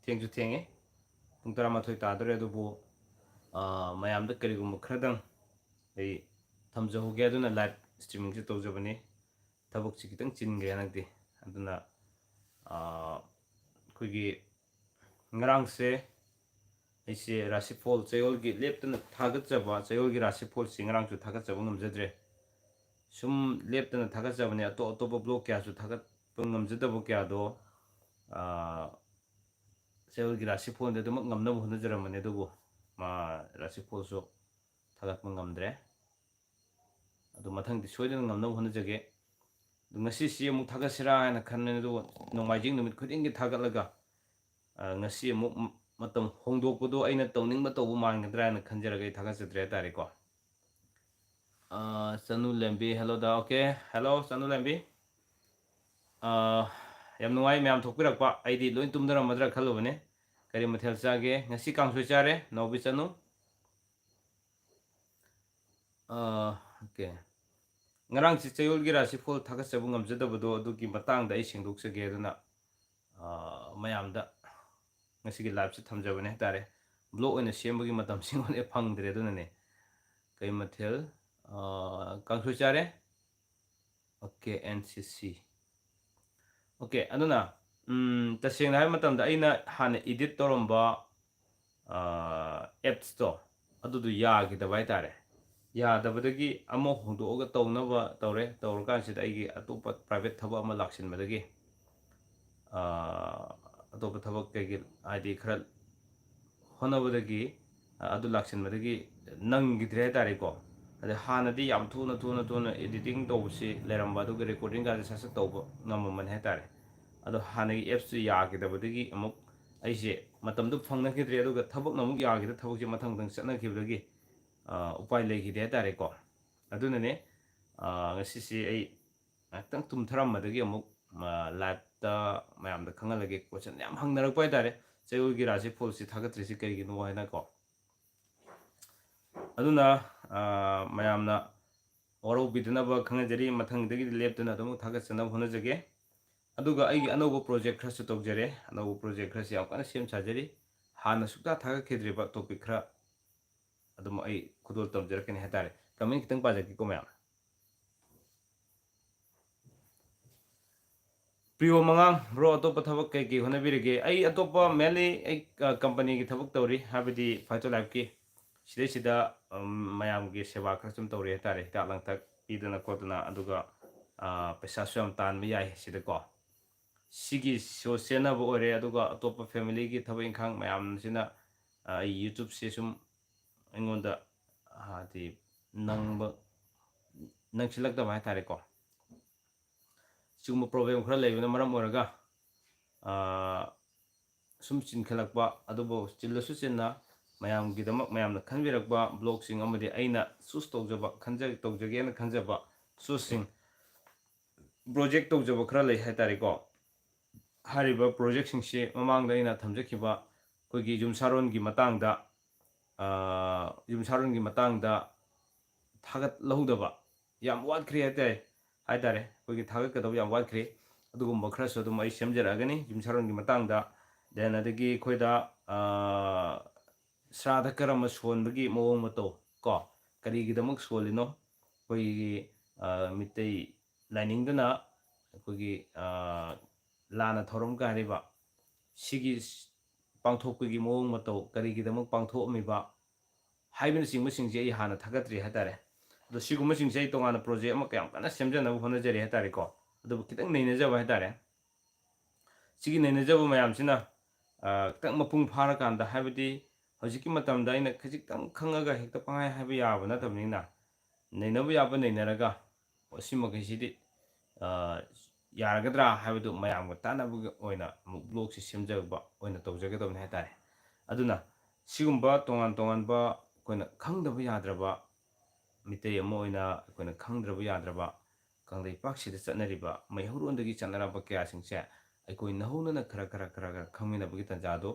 ꯊꯦꯡꯁꯨ ꯊꯦꯡꯉꯦ ꯄꯨꯡ 12 ꯇꯥꯗꯣꯔꯦ ꯑꯗꯨꯕꯨ ꯃꯌꯥꯝꯗ ꯀꯔꯤꯒꯨꯝꯕ ꯈꯔꯗꯪ ꯑꯩ ꯊꯝꯖꯍꯧꯒꯦ ꯑꯗꯨꯅ ꯂꯥꯏꯚ ꯁ꯭ꯇ꯭ꯔꯤꯃꯤꯡꯁꯦ ꯇꯧꯖꯕꯅꯤ ꯊꯕꯛꯁꯤ ꯈꯤꯇꯪ ꯆꯤꯟꯈ꯭ꯔꯦ ꯍꯟꯗꯛꯇꯤ ꯑꯗꯨꯅ ꯑꯩꯈꯣꯏꯒꯤ ꯉꯔꯥꯡꯁꯦ ꯑꯩꯁꯦ ꯔꯥꯁꯤꯐꯣꯜ ꯆꯌꯣꯜꯒꯤ ꯂꯦꯞꯇꯅ ꯊꯥꯒꯠꯆꯕ ꯆꯌꯣꯜꯒꯤ ꯔꯥꯁꯤꯐꯣꯜꯁꯤ ꯉꯔꯥꯡꯁꯨ ꯊꯥꯒꯠꯆꯕ ꯉꯝꯖꯗ꯭ꯔꯦ ꯁꯨꯝ ꯂꯦꯞꯇꯅ ꯊꯥꯒꯠꯆꯕꯅꯦ ꯑꯇꯣꯞꯄ ꯕ꯭ꯂꯣꯛ ꯀꯌꯥꯁꯨ ꯊꯥꯒꯠꯄ ꯉꯝꯖꯗꯕ ꯀꯌꯥꯗꯣ ꯆꯌꯣꯜꯒꯤ ꯔꯥꯁꯤꯐꯣꯜꯗ ꯑꯗꯨꯃꯛ ꯉꯝꯅꯕ ꯍꯣꯠꯅꯖꯔꯝꯕꯅꯦ ꯑꯗꯨꯕꯨ ꯔꯥꯁꯤꯐꯣꯜꯁꯨ ꯊꯥꯒꯠꯄ ꯉꯝꯗ꯭ꯔꯦ ꯑꯗꯨ ꯃꯊꯪꯗꯤ ꯁꯣꯏꯗꯅ ꯉꯝꯅꯕ ꯍꯣꯠꯅꯖꯒꯦ ꯑꯗꯨ ꯉꯁꯤꯁꯤ ꯑꯃꯨꯛ ꯊꯥꯒꯠꯁꯤꯔꯥ ꯍꯥꯏꯅ ꯈꯟꯕꯅꯦ ꯑꯗꯨꯒ ꯅꯣꯡꯃꯥꯏꯖꯤꯡ ꯅꯨꯃꯤꯠ ꯈꯨꯗꯤꯡꯒꯤ ꯊꯥꯒꯠꯂꯒ ngasi amuk matam hongdokpado aina tawningba tawbu mangedra na khanjaraga I thagasadre hatareko Sanu Lembi hello da okay hello Sanu Lembi yam nuai myam thokpirakpa aidi loi tumdaramadra khalubane kari mathel chage ngasi kangsoi chare nobi Sanu okay ngarang si chayol gi rasifol thagasabu ngamjadabado adugi matangda ai sengdoksage aduna mayamda ngasi gi live se thamjabane tare blog oina sembagi matam singone phangdre adunane kai mathel kangsoi chare okay NCC okay aduna tasengna hai matamda aina hana edit toromba apps to adudu yagidaba tare yadabadagi amo hongdoga tawnaba tawre tawrakansida aigi atopa private thaba ama laksinbadagi atopa thabak kegi id khara honabadagi adu laksinbadagi nangidre tare ko ade hanadi yam thuna editing tawsi leramba aduga recording ga sasa tawba ngamaman he tare ado hanagi apps tu yagidabadagi amuk aise matamdu phangnakidre aduga thabak namuk yagida thabakse mathangdang chatnakibdagi upai lekhide tare ko adunane ngasisi ai ngakhtang tumtharammadagi amuk live ta mayamda khangalage question yam hangnarakpa tare chayolgi rasifol si thagatrisi kaigino haina ko aduna mayamna waro bidnaba khangajari mathangdagi leptuna adum thagatsana honajage aduga aigi anoba project khrasu tawjare anoba project khrasi amkana sem sajari hana sukta thagakhidriba topic khra adum ai khudol tamjarakani hatare kamin kitang pajaki ko mayam Priyo mangang bro atopa thabak kai ki honabirige ai atopa mainly ai company ki thabak tawri habidi photo live ki sida mayam gi seba khasum tawri hatare ta langtak idana kodana aduga paisa swam tan mi yai sida ko sigi so sena bo ore aduga atopa family ki thabak inkhang mayam sina YouTube se sum ingonda di nangba nangsilakta ba hatare ko sugma problem khara leibna maram oraga sum chinkhalakpa adubo chillasu chinna mayam gidamak mayamna khanbirakba blog sing amadi aina sus tawjaba tawjage na khanjaba susing project tawjaba khara lei hatare ko hariba project singse mamangda aina thamjakhiba koigi jumsaron gi matangda thagat lahudaba yam watkhri hatare koigi thagat kadaba yam watkhri adugumba kharasu adum ai semjaragani jumsaron gi matangda then adagi khoida sradha karama sonbagi mawong mato ko karigidamak solino koigi mitei lainingdana koigi lana thorom kariba sigi pangthokpagi mawong mato karigidamak pangthokmiba haibina singmasingje ai hana thagatri hatare ado sigummasingse ai tongana project ama kayam kana semjanabu honajari hatare ko ado kitang neinajaba hatare sigi neinajaba mayamsina kitang mapung pharakanda haibidi hojiki matamda aina khajiktam khangaga hekta pangai haiba yaba natamnina neinabu yaba neinaraga osimakai yaragadra haibudu mayamga tanabuga oina blog si semjaba oina tawjagadabne hatare aduna sigumba tongan koina khangdaba yadraba mitei ama oina koina khangdraba yadraba kanglei paksida chatnariba maihurondagi chanaraba kya singse aikoi nahunana khara khangminabagi tanjado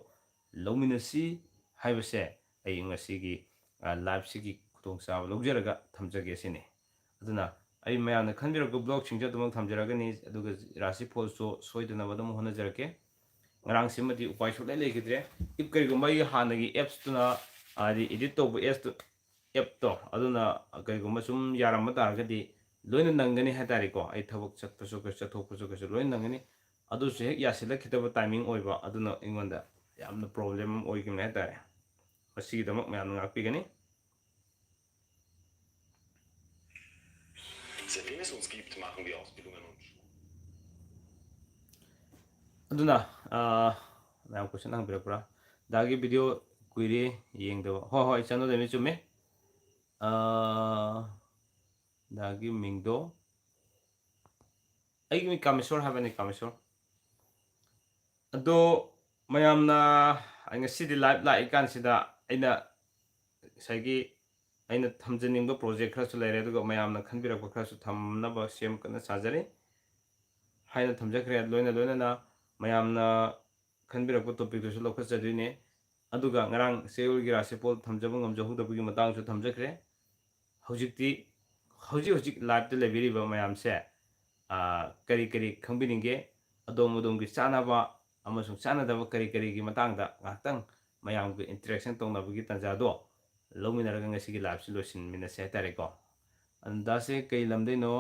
lauminasi haibase ai ngasigi live sigi khutongchaba lawjaraga thamjage sini aduna ai mayamna khanbirabga blog singja dumang thamjaragani aduga rasifol so soidana badam honajarake ngarang simati upai su lai lekidre if kari gumba I hanagi apps tuna adi edit tobu apps tu app to aduna kari gumba sum yaram taragadi loina nangani hatari ko ai thabuk chatpasu ka chathokpasu ka loina nangani adu se hek yasila kitaba timing oiba aduna ingonda yamna problem oigimne hatari masi damak mayam ngakpigani Seitdem es uns gibt, machen wir Ausbildungen und aduna mayam question ang birakura dagi video kuiri yengdaba ho channel demi chume dagi mingdo ai mi kamisor habani kamisor ado mayamna ai ngasi di live la ikan sida aina sagi aina thamjaning ba project khara su laire aduga mayamna khanbirak ba khara su thamnaba sem kana sajari haina thamjakre loina na mayamna khanbirak ba topic du su lokha chadine aduga ngarang seul gira sepol thamjabang amjahu da bugi matang su thamjakre hojikti hojik live te lebiri ba mayam se kari kari khangbininge adom gi chanaba amasung chanadaba kari gi matangda ngaktang mayam gi interaction tongnabagi tanjado lominaraga ngasigi live si losin minase hatare ko andase kay lamdeno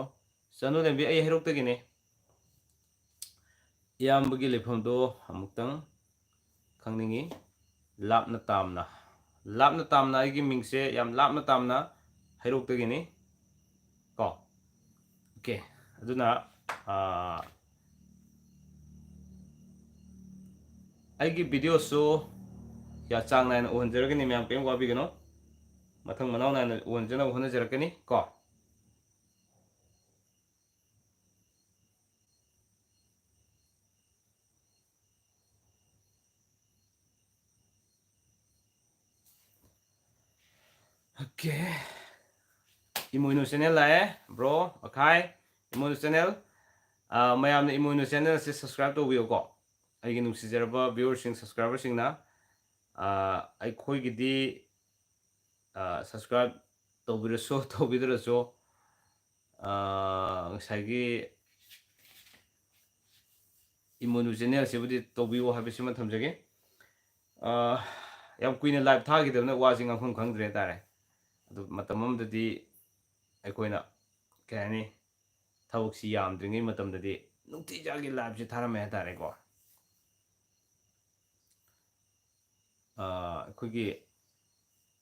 chanu lembi ai herok tagine iyambagi lefamdo amuktang khangningi lapna tamna aigi mingse yam lapna tamna herok tagini ko okay aduna aigi video so ya chang naina uhonjaragani mayam pem wabigano mathang manaw naina uhonjana uhonjarakani ko okay Imuno channel lae bro akai Imuno channel mayamna Imuno channel se subscribe to biyo ko aigi nungsijaraba viewers sing subscribers sing na ai khoi gidi subscribe to biraso to bidaraso sagi Imuno channel se budi to biyo habisima thamjage yam kuina live thagidabna wajing angkham khangdre tare adu matamamdadi aikoina kani thawksi yamdringai matamdadi nungti jagi live se tharame hatare ko aikogi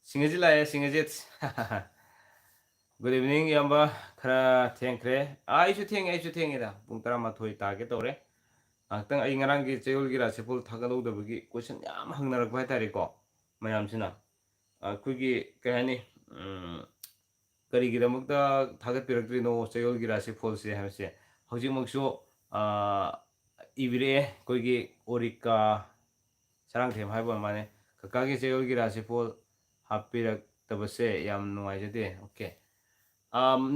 singaji lae singajit good evening yamba khara thengkre aisu thengida pung 12 tage tore angtang ai ngarang gi cheyol gi rasepol thagalodabagi question yam hangnarak bai tare ko mayam sina aikogi kani kari gi damakta thagat piraktrino cheyol gi rasepol se hamse hojik makso ibire koigi orika sarang them haiba mane kakagi cheyol gi rasepol hapirak tabase yam nuai jade okay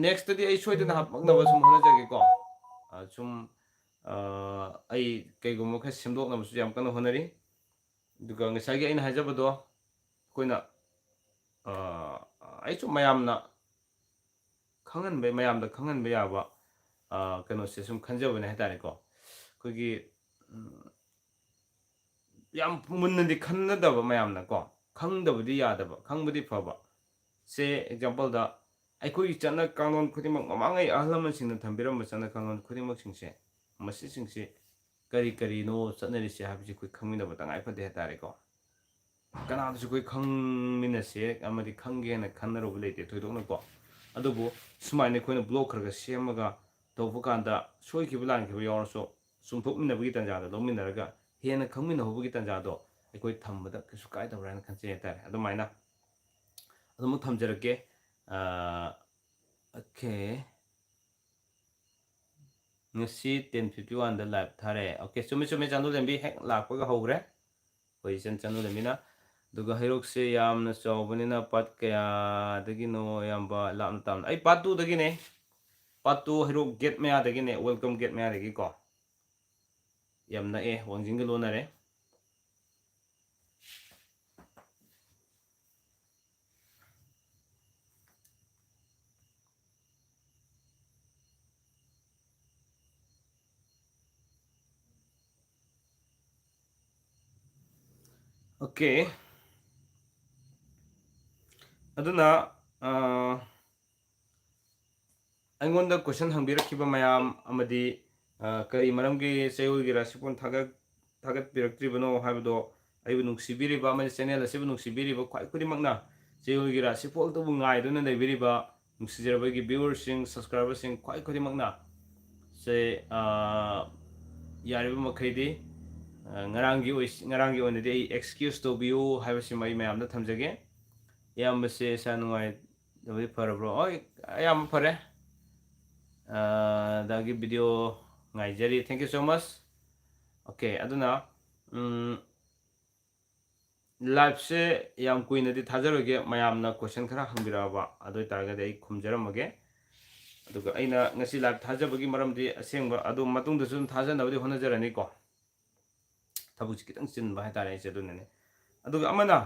next tadi ai soidana hapmaknaba sum honajage ko sum ai kaigum kha simdoknaba su yam kana honari duga ngasagi aina hajabado koina ai sum mayamna khangan be mayamda khangan be yaba kano se sum khanjabane hatare ko kogi yam munnadi khannadaba mayamna ko khangdabadi yadaba khangbadi phaba se example da ꯑꯩꯈꯣꯏꯒꯤ ꯆꯠꯅ ꯀꯥꯡꯂꯣꯟ ꯈꯨꯗꯤꯡꯃꯛ ꯃꯃꯥꯡꯉꯩ ꯑꯍꯜ ꯂꯃꯟꯁꯤꯡꯅ ꯊꯝꯕꯤꯔꯝꯕ ꯆꯠꯅ ꯀꯥꯡꯂꯣꯟ ꯈꯨꯗꯤꯡꯃꯛꯁꯤꯡꯁꯦ ꯃꯁꯤꯁꯤꯡꯁꯦ ꯀꯔꯤ ꯀꯔꯤꯅꯣ ꯆꯠꯅꯔꯤꯁꯦ ꯍꯥꯏꯕꯁꯤ ꯑꯩꯈꯣꯏ ꯈꯪꯃꯤꯟꯅꯕ ꯇꯉꯥꯏ ꯐꯗꯦ ꯍꯥꯏꯇꯥꯔꯦꯀꯣ ꯀꯅꯥꯗꯁꯨ ꯑꯩꯈꯣꯏ ꯈꯪꯃꯤꯟꯅꯁꯦ ꯑꯃꯗꯤ ꯈꯪꯒꯦꯅ ꯈꯟꯅꯔꯨꯕ ꯂꯩꯇꯦ ꯊꯣꯏꯗꯣꯛꯅꯀꯣ ꯑꯗꯨꯕꯨ ꯁꯨꯃꯥꯏꯅ ꯑꯩꯈꯣꯏꯅ ꯕ꯭ꯂꯣꯛ ꯈꯔꯒ ꯁꯦꯝꯃꯒ ꯇꯧꯕ ꯀꯥꯟꯗ ꯁꯣꯏꯈꯤꯕ ꯂꯥꯟꯈꯤꯕ ꯌꯥꯎꯔꯁꯨ ꯆꯨꯝꯊꯣꯛꯃꯤꯟꯅꯕꯒꯤ ꯇꯥꯟꯖꯥꯗꯣ ꯂꯧꯃꯤꯟꯅꯔꯒ ꯍꯦꯟꯅ ꯈꯪꯃꯤꯟꯅꯍꯧꯕꯒꯤ ꯇꯥꯟꯖꯥꯗꯣ ꯑꯩꯈꯣꯏ ꯊꯝꯕꯗ ꯀꯩꯁꯨ ꯀꯥꯏꯗꯕ꯭ꯔꯥ ꯍꯥꯏꯅ ꯈꯟꯖꯩ ꯍꯥꯏꯇꯥꯔꯦ ꯑꯗꯨꯃꯥꯏꯅ ꯑꯗꯨꯃꯛ ꯊꯝꯖꯔꯛꯀꯦ okay ngasi 10:51 da live thare okay chumi channel lembi hek lakpaga hogre position channel lemina duga herok se yamna chawbanina pat kaya dagi no yamba lamna tam ai part 2 dagi ne part 2 herok get maya dagi ne welcome get maya dagi ko yamna wangjing lo na re Okay. Aduna ꯑꯩꯉꯣꯟꯗ question ꯍꯪꯕꯤꯔꯛꯈꯤꯕ ꯃꯌꯥꯝ ꯑꯃꯗꯤ ꯀꯔꯤ ꯃꯔꯝꯒꯤ ꯆꯌꯣꯜꯒꯤ ꯔꯥꯁꯤꯐꯣꯜ ꯊꯥꯒꯠꯄꯤꯔꯛꯇ꯭ꯔꯤꯕꯅꯣ ꯍꯥꯏꯕꯗꯣ ꯑꯩꯕꯨ ꯅꯨꯡꯁꯤꯕꯤꯔꯤꯕ ꯑꯃꯗꯤ channel ꯑꯁꯤꯕꯨ ꯅꯨꯡꯁꯤꯕꯤꯔꯤꯕ ꯈ꯭ꯋꯥꯏ ꯈꯨꯗꯤꯡꯃꯛꯅ ꯆꯌꯣꯜꯒꯤ ꯔꯥꯁꯤꯐꯣꯜꯗꯨꯕꯨ ꯉꯥꯏꯗꯨꯅ ꯂꯩꯕꯤꯔꯤꯕ ꯅꯨꯡꯁꯤꯖꯔꯕꯒꯤ ꯚ꯭ꯌꯨꯋꯔꯁꯤꯡ ꯁꯕꯁꯀ꯭ꯔꯥꯏꯕꯔꯁꯤꯡ ꯈ꯭ꯋꯥꯏ ꯈꯨꯗꯤꯡꯃꯛꯅ ꯌꯥꯔꯤꯕ ꯃꯈꯩꯗꯤ ꯉꯔꯥꯡꯒꯤ ꯑꯣꯏꯅꯗꯤ ꯑꯩ ꯑꯦꯛꯁꯀ꯭ꯌꯨꯁ ꯇꯧꯕꯤꯌꯨ ꯍꯥꯏꯕꯁꯤꯃ ꯑꯩ ꯃꯌꯥꯝꯗ ꯊꯝꯖꯒꯦ ꯏꯌꯥꯝꯕꯁꯦ ꯏꯁꯥ ꯅꯨꯡꯉꯥꯏꯇꯕꯗꯤ ꯐꯔꯕ꯭ꯔꯣ ꯍꯣꯏ ꯑꯌꯥꯝꯕ ꯐꯔꯦ ꯗꯥꯒꯤ ꯚꯤꯗꯤꯑꯣ ꯉꯥꯏꯖꯔꯤ thank you so much okay ꯑꯗꯨꯅ ꯂꯥꯏꯚꯁꯦ ꯌꯥꯝ ꯀꯨꯏꯅꯗꯤ ꯊꯥꯖꯔꯣꯏꯒꯦ ꯃꯌꯥꯝꯅ ꯀ꯭ꯋꯦꯁꯟ ꯈꯔ ꯍꯪꯕꯤꯔꯛꯑꯕ ꯑꯗꯨ ꯑꯣꯏꯇꯥꯔꯒꯗꯤ ꯑꯩ ꯈꯨꯝꯖꯔꯝꯃꯒꯦ ꯑꯗꯨꯒ ꯑꯩꯅ ꯉꯁꯤ ꯂꯥꯏꯚ ꯊꯥꯖꯕꯒꯤ ꯃꯔꯝꯗꯤ ꯑꯁꯦꯡꯕ ꯑꯗꯨ ꯃꯇꯨꯡꯗꯁꯨ ꯑꯗꯨꯝ ꯊꯥꯖꯅꯕꯗꯤ ꯍꯣꯠꯅꯖꯔꯅꯤꯀꯣ ꯊꯕꯛꯁꯤ ꯈꯤꯇꯪ ꯆꯤꯟꯕ ꯍꯥꯏꯇꯥꯔꯦ ꯑꯩꯁꯦ ꯑꯗꯨꯅꯅꯦ ꯑꯗꯨꯒ ꯑꯃꯅ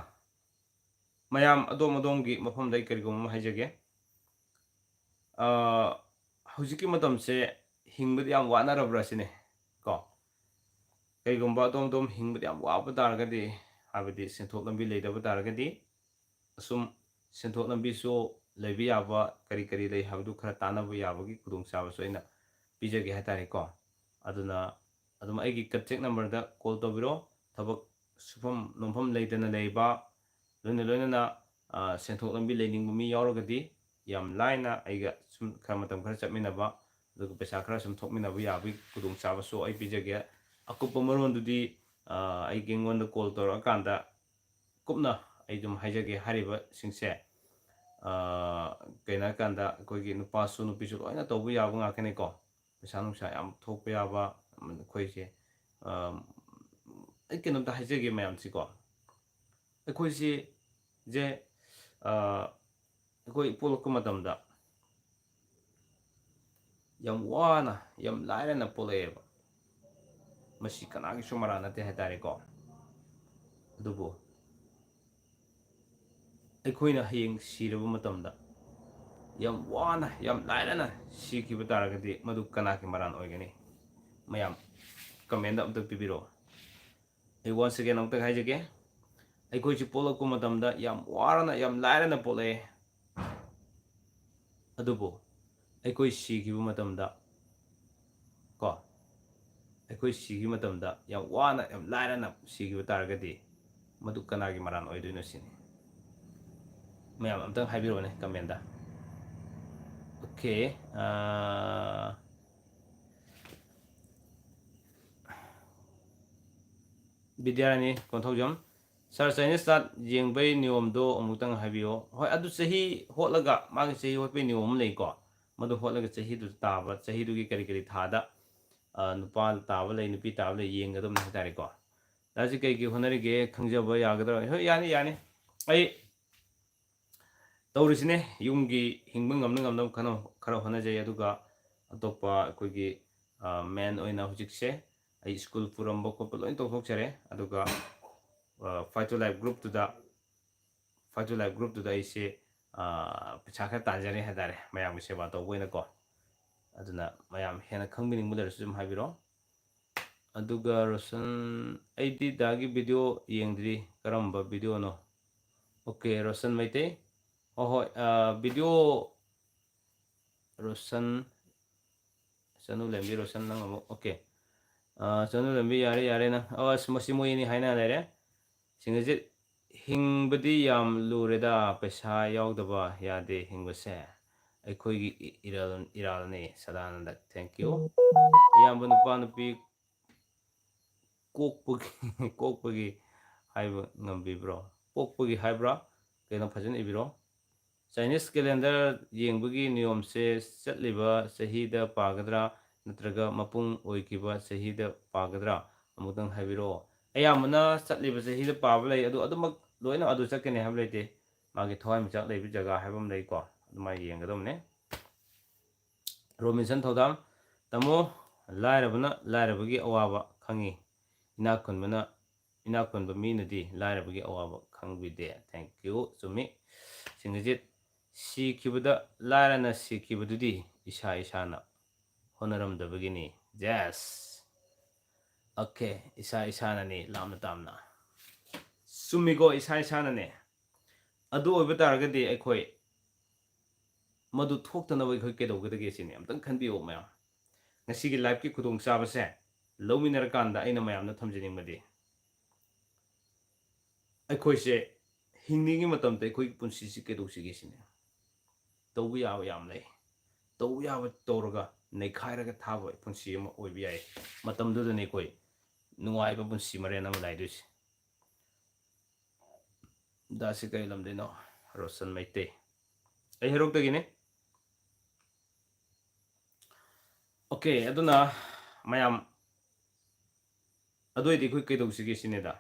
ꯃꯌꯥꯝ ꯑꯗꯣꯝꯒꯤ ꯃꯐꯝꯗ ꯑꯩ ꯀꯔꯤꯒꯨꯝꯕ ꯑꯃ ꯍꯥꯏꯖꯒꯦ ꯍꯧꯖꯤꯛꯀꯤ ꯃꯇꯝꯁꯦ ꯍꯤꯡꯕꯗꯤ ꯌꯥꯝ ꯋꯥꯅꯔꯕ꯭ꯔꯥ ꯁꯤꯅꯦ ꯀꯣ ꯀꯩꯒꯨꯝꯕ ꯑꯗꯣꯝ ꯍꯤꯡꯕꯗꯤ ꯌꯥꯝ ꯋꯥꯕ ꯇꯥꯔꯒꯗꯤ ꯍꯥꯏꯕꯗꯤ ꯁꯦꯟꯊꯣꯛ ꯂꯝꯕꯤ ꯂꯩꯇꯕ ꯇꯥꯔꯒꯗꯤ ꯑꯁꯨꯝ ꯁꯦꯟꯊꯣꯛ ꯂꯝꯕꯤꯁꯨ ꯂꯩꯕ ꯌꯥꯕ ꯀꯔꯤ ꯀꯔꯤ ꯂꯩ ꯍꯥꯏꯕꯗꯨ ꯈꯔ ꯇꯥꯟꯅꯕ ꯌꯥꯕꯒꯤ ꯈꯨꯗꯣꯡꯆꯥꯕꯁꯨ ꯑꯩꯅ ꯄꯤꯖꯒꯦ ꯍꯥꯏꯇꯥꯔꯦꯀꯣ ꯑꯗꯨꯅ ꯑꯗꯨꯝ ꯑꯩꯒꯤ ꯀꯟꯇꯦꯛ ꯅꯝꯕꯔꯗ ꯀꯣꯜ ꯇꯧꯕꯤꯔꯣ ꯊꯕꯛ ꯁꯨꯐꯝ ꯅꯣꯝꯐꯝ ꯂꯩꯇꯅ ꯂꯩꯕ ꯂꯣꯏꯅꯅ ꯁꯦꯟꯊꯣꯛ ꯂꯝꯕꯤ ꯂꯩꯅꯤꯡꯕ ꯃꯤ ꯌꯥꯎꯔꯒꯗꯤ ꯌꯥꯝ ꯂꯥꯏꯅ ꯑꯩꯒ ꯁꯨꯝ ꯈꯔ ꯃꯇꯝ ꯈꯔ ꯆꯠꯃꯤꯟꯅꯕ ꯑꯗꯨꯒ ꯄꯩꯁా ꯈꯔ ꯁꯨꯝ ꯊꯣꯛꯃꯤꯟꯅꯕ ꯌꯥꯕꯒꯤ ꯈꯨꯗꯣꯡꯆꯥꯕꯁꯨ ꯑꯩ ꯄꯤꯖꯒꯦ ꯑꯀꯨꯞꯄ ꯃꯔꯣꯟꯗꯨꯗꯤ ꯑꯩꯒꯤ ꯑꯩꯉꯣꯟꯗ ꯀꯣꯜ ꯇꯧꯔꯛꯑꯀꯥꯟꯗ ꯀꯨꯞꯅ ꯑꯩ ꯑꯗꯨꯝ ꯍꯥꯏꯖꯒꯦ ꯍꯥꯏꯔꯤꯕꯁꯤꯡꯁꯦ ꯀꯩꯅꯣ ꯍꯥꯏꯀꯥꯟꯗ ꯑꯩꯈꯣꯏꯒꯤ ꯅꯨꯄꯥꯁꯨ ꯅꯨꯄꯤꯁꯨ ꯂꯣꯏꯅ ꯇꯧꯕ ꯌꯥꯕ ꯉꯥꯛꯇꯅꯤꯀꯣ ꯄꯩꯁꯥ ꯅꯨꯡꯁꯥ ꯌꯥꯝ ꯊꯣꯛꯄ ꯌꯥꯕ ꯑꯩꯈꯣꯏꯁꯦ ꯑꯩ ꯀꯩꯅꯣꯝꯇ ꯍꯥꯏꯖꯒꯦ ꯃꯌꯥꯝꯁꯤꯀꯣ ꯑꯩꯈꯣꯏꯁꯤ ꯑꯩꯈꯣꯏ ꯄꯣꯛꯂꯛꯄ ꯃꯇꯝꯗ ꯌꯥꯝ ꯋꯥꯅ ꯌꯥꯝ ꯂꯥꯏꯔꯅ ꯄꯣꯛꯂꯛꯑꯦꯕ ꯃꯁꯤ ꯀꯅꯥꯒꯤꯁꯨ ꯃꯔꯥ ꯅꯠꯇꯦ ꯍꯥꯏꯇꯥꯔꯦꯀꯣ ꯑꯗꯨꯕꯨ ꯑꯩꯈꯣꯏꯅ ꯍꯌꯦꯡ ꯁꯤꯔꯕ ꯃꯇꯝꯗ ꯌꯥꯝ ꯋꯥꯅ ꯌꯥꯝ ꯂꯥꯏꯔꯅ ꯁꯤꯈꯤꯕ ꯇꯥꯔꯒꯗꯤ ꯃꯗꯨ ꯀꯅꯥꯒꯤ ꯃꯔꯥꯟ ꯑꯣꯏꯒꯅꯤ ꯃꯌꯥꯝ ꯀꯃꯦꯟꯗ ꯑꯝꯇ ꯄꯤꯕꯤꯔꯛꯑꯣ ꯑꯩ ꯋꯥꯟꯁ ꯑꯒꯦꯟ ꯑꯃꯨꯛꯇ ꯍꯥꯏꯖꯒꯦ ꯑꯩꯈꯣꯏꯁꯤ ꯄꯣꯛꯂꯛꯄ ꯃꯇꯝꯗ ꯌꯥꯝ ꯋꯥꯔꯅ ꯌꯥꯝ ꯂꯥꯏꯔꯅ ꯄꯣꯛꯂꯛꯑꯦ ꯑꯗꯨꯕꯨ ꯑꯩꯈꯣꯏ ꯁꯤꯈꯤꯕ ꯃꯇꯝꯗ ꯀꯣ ꯑꯩꯈꯣꯏ ꯁꯤꯈꯤꯕ ꯃꯇꯝꯗ ꯌꯥꯝ ꯋꯥꯅ ꯌꯥꯝ ꯂꯥꯏꯔꯅ ꯁꯤꯈꯤꯕ ꯇꯥꯔꯒꯗꯤ ꯃꯗꯨ ꯀꯅꯥꯒꯤ ꯃꯔꯥꯟ ꯑꯣꯏꯗꯣꯏꯅꯣ ꯁꯤꯅꯤ ꯃꯌꯥꯝ ꯑꯝꯇꯪ ꯍꯥꯏꯕꯤꯔꯛꯑꯣꯅꯦ ꯀꯃꯦꯟꯗ ꯑꯣꯀꯦ ꯕꯤꯗ꯭ꯌꯥꯔꯥꯅꯤ ꯀꯣꯟꯊꯧꯖꯝ ꯁꯥꯔ ꯆꯥꯏꯅꯤꯁ ꯆꯥꯠ ꯌꯦꯡꯕꯩ ꯅꯤꯌꯣꯝꯗꯣ ꯑꯃꯨꯛꯇꯪ ꯍꯥꯏꯕꯤꯌꯣ ꯍꯣꯏ ꯑꯗꯨ ꯆꯍꯤ ꯍꯣꯠꯂꯒ ꯃꯥꯒꯤ ꯆꯍꯤ ꯍꯣꯠꯄꯩ ꯅꯤꯌꯣꯝ ꯑꯃ ꯂꯩꯀꯣ ꯃꯗꯨ ꯍꯣꯠꯂꯒ ꯆꯍꯤꯗꯨ ꯇꯥꯕ ꯆꯍꯤꯗꯨꯒꯤ ꯀꯔꯤ ꯊꯥꯗ ꯅꯨꯄꯥ ꯇꯥꯕ ꯂꯩ ꯅꯨꯄꯤ ꯇꯥꯕ ꯂꯩ ꯌꯦꯡꯒꯗꯕꯅꯤ ꯍꯥꯏꯇꯥꯔꯦꯀꯣ ꯗꯥꯁꯤ ꯀꯩ ꯍꯣꯠꯅꯔꯤꯒꯦ ꯈꯪꯖꯕ ꯌꯥꯒꯗ꯭ꯔꯥ ꯍꯣꯏ ꯌꯥꯅꯤ ꯑꯩ ꯇꯧꯔꯤꯁꯤꯅꯦ ꯌꯨꯝꯒꯤ ꯍꯤꯡꯕ ꯉꯝꯅꯕ ꯈꯔ ꯍꯣꯠꯅꯖꯩ ꯑꯗꯨꯒ ꯑꯇꯣꯞꯄ ꯑꯩꯈꯣꯏꯒꯤ ꯃꯦꯟ ꯑꯣꯏꯅ ꯍꯧꯖꯤꯛꯁꯦ ꯑꯩ ꯁ꯭ꯀꯨꯜ ꯄꯨꯔꯝꯕ ꯈꯣꯠꯄ ꯂꯣꯏ ꯇꯧꯊꯣꯛꯆꯔꯦ ꯑꯗꯨꯒ ꯐꯥꯏꯠ ꯇꯨ ꯂꯥꯏꯐ ꯒ꯭ꯔꯨꯞꯇꯨꯗ ꯑꯩꯁꯦ ꯄꯩꯁꯥ ꯈꯔ ꯇꯥꯟꯖꯔꯦ ꯍꯥꯏꯇꯥꯔꯦ ꯃꯌꯥꯝꯒꯤ ꯁꯦꯕꯥ ꯇꯧꯕ ꯑꯣꯏꯅꯀꯣ ꯑꯗꯨꯅ ꯃꯌꯥꯝ ꯍꯦꯟꯅ ꯈꯪꯕꯤꯅꯤꯡꯕ ꯂꯩꯔꯁꯨ ꯑꯗꯨꯝ ꯍꯥꯏꯕꯤꯔꯛꯑꯣ ꯑꯗꯨꯒ ꯔꯣꯁꯟ ꯑꯩꯗꯤ ꯗꯥꯒꯤ ꯚꯤꯗꯤꯑꯣ ꯌꯦꯡꯗ꯭ꯔꯤ ꯀꯔꯝꯕ ꯚꯤꯗꯤꯑꯣꯅꯣ ꯑꯣꯀꯦ ꯔꯣꯁꯟ ꯃꯩꯇꯩ ꯍꯣꯏ ꯚꯤꯗꯤꯑꯣ ꯔꯣꯁꯟ ꯆꯅꯨ ꯂꯦꯝꯕꯤ ꯔꯣꯁꯟ ꯅꯪ ꯑꯃꯨꯛ ꯑꯣꯀꯦ ꯆꯅꯨ ꯂꯦꯝꯕꯤ ꯌꯥꯔꯦ ꯅꯪ ꯑꯁ ꯃꯁꯤ ꯃꯣꯏꯅꯤ ꯍꯥꯏꯅ ꯂꯩꯔꯦ ꯁꯤꯡꯒꯖꯤꯠ ꯍꯤꯡꯕꯗꯤ ꯌꯥꯝ ꯂꯨꯔꯦꯗ ꯄꯩꯁꯥ ꯌꯥꯎꯗꯕ ꯌꯥꯗꯦ ꯍꯤꯡꯕꯁꯦ ꯑꯩꯈꯣꯏꯒꯤ ꯏꯔꯥꯜꯅꯤ ꯁꯗꯥꯅꯟꯗ ꯊꯦꯡꯛ ꯌꯨ ꯏꯌꯥꯝꯕ ꯅꯨꯄꯥ ꯅꯨꯄꯤ ꯀꯣꯛꯄꯒꯤ ꯍꯥꯏꯕ ꯉꯝꯕꯤꯕ꯭ꯔꯣ ꯄꯣꯛꯄꯒꯤ ꯍꯥꯏꯕ꯭ꯔꯥ ꯀꯩꯅꯣ ꯐꯖꯅ ꯏꯕꯤꯔꯣ ꯆꯥꯏꯅꯤꯁ ꯀꯦꯂꯦꯟꯗꯔ ꯌꯦꯡꯕꯒꯤ ꯅꯤꯌꯣꯝꯁꯦ ꯆꯠꯂꯤꯕ ꯆꯍꯤꯗ ꯄꯥꯒꯗ꯭ꯔꯥ ꯅꯠꯇ꯭ꯔꯒ ꯃꯄꯨꯡ ꯑꯣꯏꯈꯤꯕ ꯆꯍꯤꯗ ꯄꯥꯒꯗ꯭ꯔꯥ ꯑꯃꯨꯛꯇꯪ ꯍꯥꯏꯕꯤꯔꯛꯑꯣ ꯑꯌꯥꯝꯕꯅ ꯆꯠꯂꯤꯕ ꯆꯍꯤꯗ ꯄꯥꯕ ꯂꯩ ꯑꯗꯨ ꯑꯗꯨꯃꯛ ꯂꯣꯏꯅ ꯑꯗꯨ ꯆꯠꯀꯅꯤ ꯍꯥꯏꯕ ꯂꯩꯇꯦ ꯃꯥꯒꯤ ꯊꯋꯥꯏꯃꯤꯆꯥꯛ ꯂꯩꯕ ꯖꯒꯥ ꯍꯥꯏꯕ ꯑꯃ ꯂꯩꯀꯣ ꯑꯗꯨꯃꯥꯏꯅ ꯌꯦꯡꯒꯗꯕꯅꯦ ꯔꯣꯕꯤꯟꯁꯟ ꯊꯧꯗꯥꯝ ꯇꯥꯃꯣ ꯂꯥꯏꯔꯕꯅ ꯂꯥꯏꯔꯕꯒꯤ ꯑꯋꯥꯕ ꯈꯪꯉꯤ ꯏꯅꯥꯛ ꯈꯨꯟꯕ ꯃꯤꯅꯗꯤ ꯂꯥꯏꯔꯕꯒꯤ ꯑꯋꯥꯕ ꯈꯪꯕꯤꯗꯦ ꯊꯦꯡꯛ ꯌꯨ ꯆꯨꯝꯃꯤ ꯁꯤꯡꯒꯖꯤꯠ ꯁꯤꯈꯤꯕꯗ ꯂꯥꯏꯔꯅ ꯁꯤꯈꯤꯕꯗꯨꯗꯤ ꯏꯁꯥꯅ ꯍꯣꯠꯅꯔꯝꯗꯕꯒꯤꯅꯤ ꯖꯦꯁ ꯑꯣꯀꯦ ꯏꯁꯥꯅꯅꯤ ꯂꯥꯞꯅ ꯇꯥꯝꯅ ꯆꯨꯝꯃꯤꯀꯣ ꯏꯁꯥ ꯏꯁꯥꯅꯅꯦ ꯑꯗꯨ ꯑꯣꯏꯕ ꯇꯥꯔꯒꯗꯤ ꯑꯩꯈꯣꯏ ꯃꯗꯨ ꯊꯣꯛꯇꯅꯕ ꯑꯩꯈꯣꯏ ꯀꯩꯗꯧꯒꯗꯒꯦ ꯁꯤꯅꯤ ꯑꯝꯇꯪ ꯈꯟꯕꯤꯌꯣ ꯃꯌꯥꯝ ꯉꯁꯤꯒꯤ ꯂꯥꯏꯐꯀꯤ ꯈꯨꯗꯣꯡꯆꯥꯕꯁꯦ ꯂꯧꯃꯤꯟꯅꯔꯀꯥꯟꯗ ꯑꯩꯅ ꯃꯌꯥꯝꯅ ꯊꯝꯖꯅꯤꯡꯕꯗꯤ ꯑꯩꯈꯣꯏꯁꯦ ꯍꯤꯡꯂꯤꯉꯩ ꯃꯇꯝꯗ ꯑꯩꯈꯣꯏꯒꯤ ꯄꯨꯟꯁꯤꯁꯤ ꯀꯩꯗꯧꯁꯤꯒꯦ ꯁꯤꯅꯤ ꯇꯧꯕ ꯌꯥꯕ ꯌꯥꯝ ꯂꯩ ꯇꯧꯕ ꯌꯥꯕ ꯇꯧꯔꯒ ꯅꯩꯈꯥꯏꯔꯒ ꯊꯥꯕ ꯄꯨꯟꯁꯤ ꯑꯃ ꯑꯣꯏꯕ ꯌꯥꯏ ꯃꯇꯝꯗꯨꯗꯅꯤ ꯑꯩꯈꯣই ꯅꯨꯡꯉꯥꯏꯕ ꯄꯨꯟꯁꯤ ꯃꯔꯦꯟ ꯑꯃ ꯂꯩꯗꯣꯏꯁꯤ ꯗꯥꯁꯤ ꯀꯩ ꯂꯝꯗꯩꯅꯣ ꯔꯣꯁꯟ ꯃꯩꯇꯩ ꯑꯩ ꯍꯦꯔꯣꯛꯇꯒꯤꯅꯦ ꯑꯣꯀꯦ ꯑꯗꯨꯅ ꯃꯌꯥꯝ ꯑꯗꯨꯑꯣꯏꯗꯤ ꯑꯩꯈꯣꯏ ꯀꯩꯗꯧꯁꯤꯒꯦ ꯁꯤꯅꯦꯗ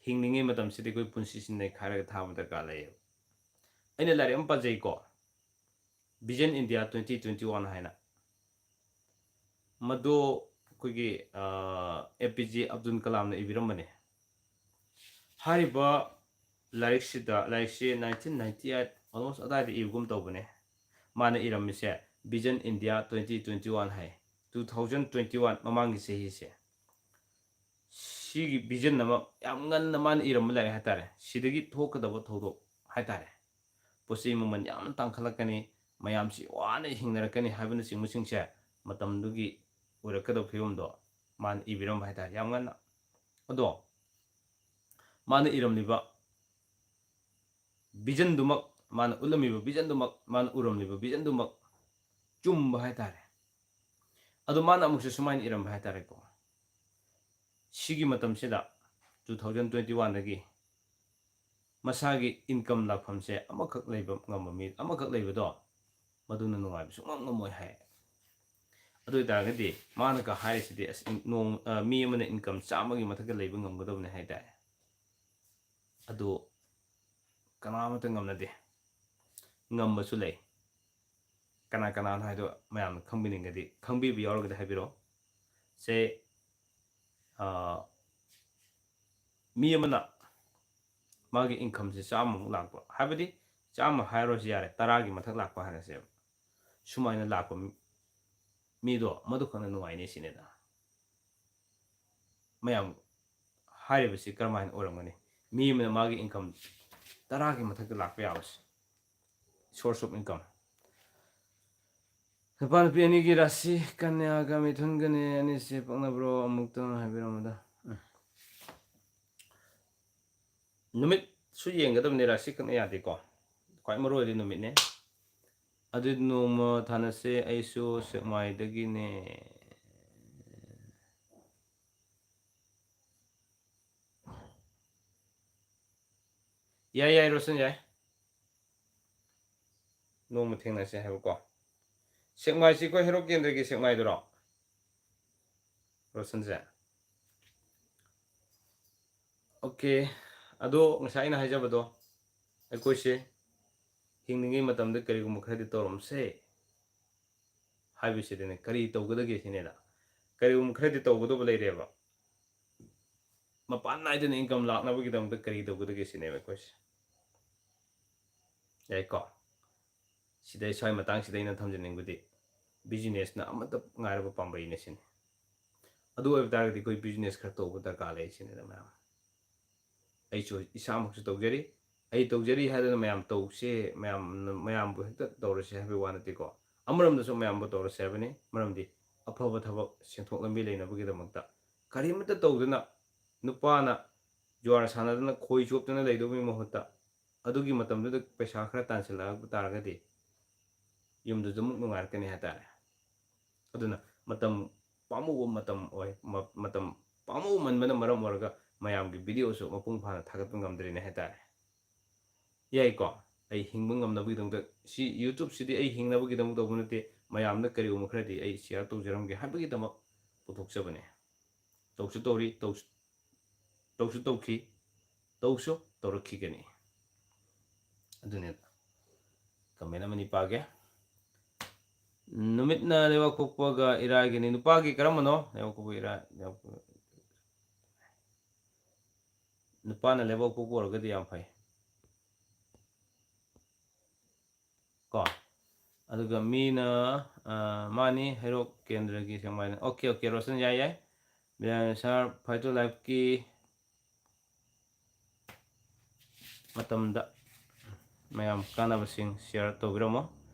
ꯍꯤꯡꯂꯤꯉꯩ ꯃꯇꯝꯁꯤꯗꯤ ꯑꯩꯈꯣꯏ ꯄꯨꯟꯁꯤꯁꯤ ꯅꯩꯈꯥꯏꯔꯒ ꯊꯥꯕ ꯗꯔꯀꯥꯔ ꯂꯩꯌꯦꯕ ꯑꯩꯅ ꯂꯥꯏꯔꯤꯛ ꯑꯃ ꯄꯥꯖꯩꯀꯣ ꯚꯤꯖꯟ ꯏꯟꯗꯤꯌꯥ 2021 ꯍꯥꯏꯅ ꯃꯗꯨ ꯑꯩꯈꯣꯏꯒꯤ ꯑꯦ ꯄꯤ ꯖꯦ ꯑꯕꯗꯨꯜ ꯀꯂꯥꯝꯅ ꯏꯕꯤꯔꯝꯕꯅꯦ ꯍꯥꯏꯔꯤꯕ ꯂꯥꯏꯔꯤꯛꯁꯤ 1998 ꯑꯣꯜꯃꯣꯁ ꯑꯗꯥꯏꯗ ꯏꯕꯒꯨꯝ ꯇꯧꯕꯅꯦ ꯃꯥꯅ ꯏꯔꯝꯃꯤꯁꯦ ꯚꯤꯖꯟ ꯏꯟꯗꯤꯌꯥ 2021 ꯍꯥꯏ 2021 ꯃꯃꯥꯡꯒꯤ ꯆꯍꯤꯁꯦ ꯁꯤꯒꯤ ꯚꯤꯖꯟ ꯑꯃ ꯌꯥꯝ ꯉꯟꯅ ꯃꯥꯅ ꯏꯔꯝꯕ ꯂꯥꯏꯔꯤꯛ ꯍꯥꯏꯇꯥꯔꯦ ꯁꯤꯗꯒꯤ ꯊꯣꯛꯀꯗꯕ ꯊꯧꯗꯣꯛ ꯍꯥꯏꯇꯥꯔꯦ ꯄꯣꯠꯆꯩ ꯃꯃꯜ ꯌꯥꯝꯅ ꯇꯥꯡꯈꯠꯂꯛꯀꯅꯤ ꯃꯌꯥꯝꯁꯤ ꯋꯥꯅ ꯍꯤꯡꯅꯔꯛꯀꯅꯤ ꯍꯥꯏꯕꯅꯆꯤꯡꯕꯁꯤꯡꯁꯦ ꯃꯇꯝꯗꯨꯒꯤ ꯑꯣꯏꯔꯛꯀꯗꯕ ꯐꯤꯕꯝꯗꯣ ꯃꯥꯅ ꯏꯕꯤꯔꯝꯕ ꯍꯥꯏꯇꯥꯔꯦ ꯌꯥꯝ ꯉꯟꯅ ꯑꯗꯣ ꯃꯥꯅ ꯏꯔꯝꯂꯤꯕ ꯚꯤꯖꯟꯗꯨꯃꯛ ꯃꯥꯅ ꯎꯠꯂꯝꯃꯤꯕ ꯚꯤꯖꯟꯗꯨꯃꯛ ꯃꯥꯅ ꯎꯔꯝꯂꯤꯕ ꯚꯤꯖꯟꯗꯨꯃꯛ ꯆꯨꯝꯕ ꯍꯥꯏꯇꯥꯔꯦ ꯑꯗꯣ ꯃꯥꯅ ꯑꯃꯨꯛꯁꯨ ꯁꯨꯃꯥꯏꯅ ꯏꯔꯝꯕ ꯍꯥꯏꯇꯥꯔꯦꯀꯣ ꯁꯤꯒꯤ ꯃꯇꯝꯁꯤꯗ 2021ꯗꯒꯤ ꯃꯁꯥꯒꯤ ꯏꯟꯀꯝ ꯂꯥꯛꯐꯝꯁꯦ ꯑꯃꯈꯛ ꯂꯩꯕ ꯉꯝꯕ ꯃꯤ ꯑꯃꯈꯛ ꯂꯩꯕꯗꯣ ꯃꯗꯨꯅ ꯅꯨꯡꯉꯥꯏꯕ ꯁꯨꯡꯉꯝ ꯉꯝꯃꯣꯏ ꯍꯥꯏ ꯑꯗꯨ ꯑꯣꯏꯇꯥꯔꯒꯗꯤ ꯃꯥꯅꯒ ꯍꯥꯏꯔꯤꯁꯤꯗꯤ ꯑꯁ ꯃꯤ ꯑꯃꯅ ꯏꯟꯀꯝ 100ꯒꯤ ꯃꯊꯛꯇ ꯂꯩꯕ ꯉꯝꯒꯗꯕꯅꯤ ꯍꯥꯏꯇꯥꯔꯦ ꯑꯗꯨ ꯀꯅꯥꯃꯠꯇ ꯉꯝꯅꯗꯦ ꯉꯝꯕꯁꯨ ꯂꯩ ꯀꯅꯥ ꯀꯅꯥꯅꯣ ꯍꯥꯏꯗꯣ ꯃꯌꯥꯝꯅ ꯈꯪꯕꯤꯅꯤꯡꯒꯗꯤ ꯈꯪꯕꯤꯕ ꯌꯥꯎꯔꯒꯗꯤ ꯍꯥꯏꯕꯤꯔꯛꯑꯣ ꯁꯦ ꯃꯤ ꯑꯃꯅ ꯃꯥꯒꯤ ꯏꯟꯀꯝꯁꯦ 100ꯃꯨꯛ ꯂꯥꯛꯄ ꯍꯥꯏꯕꯗꯤ 100 ꯍꯥꯏꯔꯣꯁꯤ ꯌꯥꯔꯦ 10ꯒꯤ ꯃꯊꯛ ꯂꯥꯛꯄ ꯍꯥꯏꯔꯁꯦꯕ ꯁꯨꯃꯥꯏꯅ ꯂꯥꯛꯄ ꯃꯤꯗꯣ ꯃꯗꯨꯈꯛꯅ ꯅꯨꯡꯉꯥꯏꯅꯤ ꯁꯤꯅꯦꯗ ꯃꯌꯥꯝ ꯍꯥꯏꯔꯤꯕꯁꯤ ꯀꯔꯝꯍꯥꯏꯅ ꯑꯣꯏꯔꯝꯒꯅꯤ ꯃꯤ ꯑꯃꯅ ꯃꯥꯒꯤ ꯏꯟꯀꯝ 10ꯒꯤ ꯃꯊꯛꯇ ꯂꯥꯛꯄ ꯌꯥꯕꯁꯤ ꯁꯣꯔꯁ ꯑꯣꯐ ꯏꯟꯀꯝ ꯅꯨꯄꯥ ꯅꯨꯄꯤ ꯑꯅꯤꯒꯤ ꯔꯥꯁꯤ ꯀꯟꯌꯥꯒ ꯃꯤꯊꯨꯟꯒꯅꯤ ꯑꯅꯤꯁꯤ ꯄꯛꯅꯕ꯭ꯔꯣ ꯑꯃꯨꯛꯇꯪ ꯍꯥꯏꯕꯤꯔꯝꯃꯗ ꯅꯨꯃꯤꯠꯁꯨ ꯌꯦꯡꯒꯗꯕꯅꯤ ꯔꯥꯁꯤ ꯈꯛꯅ ꯌꯥꯗꯦꯀꯣ ꯈ꯭ꯋꯥꯏ ꯃꯔꯨ ꯑꯣꯏꯔꯤꯗꯤ ꯅꯨꯃꯤꯠꯅꯦ ꯑꯗꯨ ꯅꯣꯡꯃ ꯊꯥꯅꯁꯦ ꯑꯩꯁꯨ ꯁꯦꯛꯃꯥꯏꯗꯒꯤꯅꯦ ꯌꯥꯏ ꯌꯥꯏ ꯔꯣꯁꯟ ꯌꯥꯏ ꯅꯣꯡꯃ ꯊꯦꯡꯅꯁꯦ ꯍꯥꯏꯕꯀꯣ ꯁꯦꯛꯃꯥꯏꯁꯤ ꯑꯩꯈꯣꯏ ꯍꯦꯔꯣꯛ ꯀꯦꯟꯗ꯭ꯔꯒꯤ ꯁꯦꯛꯃꯥꯏꯗꯨꯔꯣ ꯔꯣꯁꯟꯁꯦ ꯑꯣꯀꯦ ꯑꯗꯣ ꯉꯁꯥꯏ ꯑꯩꯅ ꯍꯥꯏꯖꯕꯗꯣ ꯑꯩꯈꯣꯏꯁꯦ ꯍꯤꯡꯂꯤꯉꯩ ꯃꯇꯝꯗ ꯀꯔꯤꯒꯨꯝꯕ ꯈꯔꯗꯤ ꯇꯧꯔꯝꯁꯦ ꯍꯥꯏꯕꯁꯤꯗꯅꯦ ꯀꯔꯤ ꯇꯧꯒꯗꯒꯦ ꯁꯤꯅꯦꯗ ꯀꯔꯤꯒꯨꯝꯕ ꯈꯔꯗꯤ ꯇꯧꯒꯗꯕ ꯂꯩꯔꯦꯕ ꯃꯄꯥꯟ ꯅꯥꯏꯗꯅ ꯏꯟꯀꯝ ꯂꯥꯛꯅꯕꯒꯤꯗꯃꯛꯇ ꯀꯔꯤ ꯇꯧꯒꯗꯒꯦ ꯁꯤꯅꯦꯕ ꯑꯩꯈꯣꯏꯁꯦ ꯌꯥꯏꯀꯣ ꯁꯤꯗꯩ ꯁ꯭ꯋꯥꯏ ꯃꯇꯥꯡꯁꯤꯗ ꯑꯩꯅ ꯊꯝꯖꯅꯤꯡꯕꯗꯤ ꯕꯤꯖꯤꯅꯦꯁꯅ ꯑꯃꯠꯇ ꯉꯥꯏꯔꯕ ꯄꯥꯝꯕꯩꯅꯦ ꯁꯤꯅꯤ ꯑꯗꯨ ꯑꯣꯏꯕ ꯇꯥꯔꯒꯗꯤ ꯑꯩꯈꯣꯏ ꯕꯤꯖꯤꯅꯦꯁ ꯈꯔ ꯇꯧꯕ ꯗꯔꯀꯥꯔ ꯂꯩ ꯁꯤꯅꯤꯗ ꯃꯌꯥꯝ ꯑꯩꯁꯨ ꯏꯁꯥꯃꯛꯁꯨ ꯇꯧꯖꯔꯤ ꯑꯩ ꯇꯧꯖꯔꯤ ꯍꯥꯏꯗꯅ ꯃꯌꯥꯝ ꯇꯧꯁꯦ ꯃꯌꯥꯝꯕꯨ ꯍꯦꯛꯇ ꯇꯧꯔꯁꯦ ꯍꯥꯏꯕꯒꯤ ꯋꯥ ꯅꯠꯇꯦꯀꯣ ꯑꯃꯔꯣꯝꯗꯁꯨ ꯃꯌꯥꯝꯕꯨ ꯇꯧꯔꯁꯦ ꯍꯥꯏꯕꯅꯤ ꯃꯔꯝꯗꯤ ꯑꯐꯕ ꯊꯕꯛ ꯁꯦꯟꯊꯣꯛ ꯂꯝꯕꯤ ꯂꯩꯅꯕꯒꯤꯗꯃꯛꯇ ꯀꯔꯤꯃꯠꯇ ꯇꯧꯗꯅ ꯅꯨꯄꯥꯅ ꯖꯨꯋꯥꯔ ꯁꯥꯟꯅꯗꯅ ꯈꯣꯏ ꯆꯣꯞꯇꯅ ꯂꯩꯗꯧꯕꯒꯤ ꯃꯍꯨꯠꯇ ꯑꯗꯨꯒꯤ ꯃꯇꯝꯗꯨꯗ ꯄꯩꯁꯥ ꯈꯔ ꯇꯥꯟꯁꯤꯜꯂꯛꯄ ꯇꯥꯔꯒꯗꯤ ꯌꯨꯝꯗꯨꯁꯨ ꯑꯃꯨꯛ ꯅꯨꯡꯉꯥꯏꯔꯛꯀꯅꯤ ꯍꯥꯏꯇꯥꯔꯦ ꯑꯗꯨꯅ ꯃꯇꯝ ꯄꯥꯝꯃꯨꯕ ꯃꯇꯝ ꯑꯣꯏ ꯃꯇꯝ ꯄꯥꯝꯃꯨꯃꯟꯕꯅ ꯃꯔꯝ ꯑꯣꯏꯔꯒ ꯃꯌꯥꯝꯒꯤ ꯚꯤꯗꯤꯑꯣꯁꯨ ꯃꯄꯨꯡ ꯐꯥꯅ ꯊꯥꯒꯠꯄ ꯉꯝꯗ꯭ꯔꯤꯅꯦ ꯍꯥꯏꯇꯥꯔꯦ ꯌꯥꯏꯀꯣ ꯑꯩ ꯍꯤꯡꯕ ꯉꯝꯅꯕꯒꯤꯗꯃꯛꯇ ꯁꯤ ꯌꯨꯇꯨꯕꯁꯤꯗꯤ ꯑꯩ ꯍꯤꯡꯅꯕꯒꯤꯗꯃꯛ ꯇꯧꯕ ꯅꯠꯇꯦ ꯃꯌꯥꯝꯅ ꯀꯔꯤꯒꯨꯝꯕ ꯈꯔꯗꯤ ꯑꯩ ꯁꯤꯌꯥꯔ ꯇꯧꯖꯔꯝꯒꯦ ꯍꯥꯏꯕꯒꯤꯗꯃꯛ ꯄꯨꯊꯣꯛꯆꯕꯅꯦ ꯇꯧꯁꯨ ꯇꯧꯔꯤ ꯇꯧꯁꯨ ꯇꯧꯈꯤ ꯇꯧꯁꯨ ꯇꯧꯔꯛꯈꯤꯒꯅꯤ ꯑꯗꯨꯅꯦ ꯀꯃꯦꯟ ꯑꯃꯅꯤ ꯄꯥꯒꯦ ꯅꯨꯃꯤꯠꯅ ꯂꯩꯕꯥꯛ ꯄꯣꯛꯄꯒ ꯏꯔꯥꯏꯒꯅꯤ ꯅꯨꯄꯥꯒꯤ ꯀꯔꯝꯕꯅꯣ ꯂꯩꯕꯥꯛ ꯄꯣꯛꯄ ꯏꯔꯥꯏ ꯅꯨꯄꯥꯅ ꯂꯩꯕꯥꯛ ꯄꯣꯛꯄ ꯑꯣꯏꯔꯒꯗꯤ ꯌꯥꯝ ꯐꯩ ꯀꯣ ꯑꯗꯨꯒ ꯃꯤꯅ ꯃꯥꯅꯤ ꯍꯩꯔꯣꯛ ꯀꯦꯟꯗ꯭ꯔꯒꯤ ꯁꯦꯛꯃꯥꯏꯗ ꯑꯣꯀꯦ ꯑꯣꯀꯦ ꯔꯣꯁꯟ ꯌꯥꯏ ꯁꯥꯔ ꯐꯥꯏꯇꯣ ꯂꯥꯏꯐꯀꯤ ꯃꯇꯝꯗ ꯃꯌꯥꯝ ꯀꯥꯟꯅꯕꯁꯤꯡ ꯁꯤꯌꯔ ꯇꯧꯕꯤꯔꯝꯃꯣ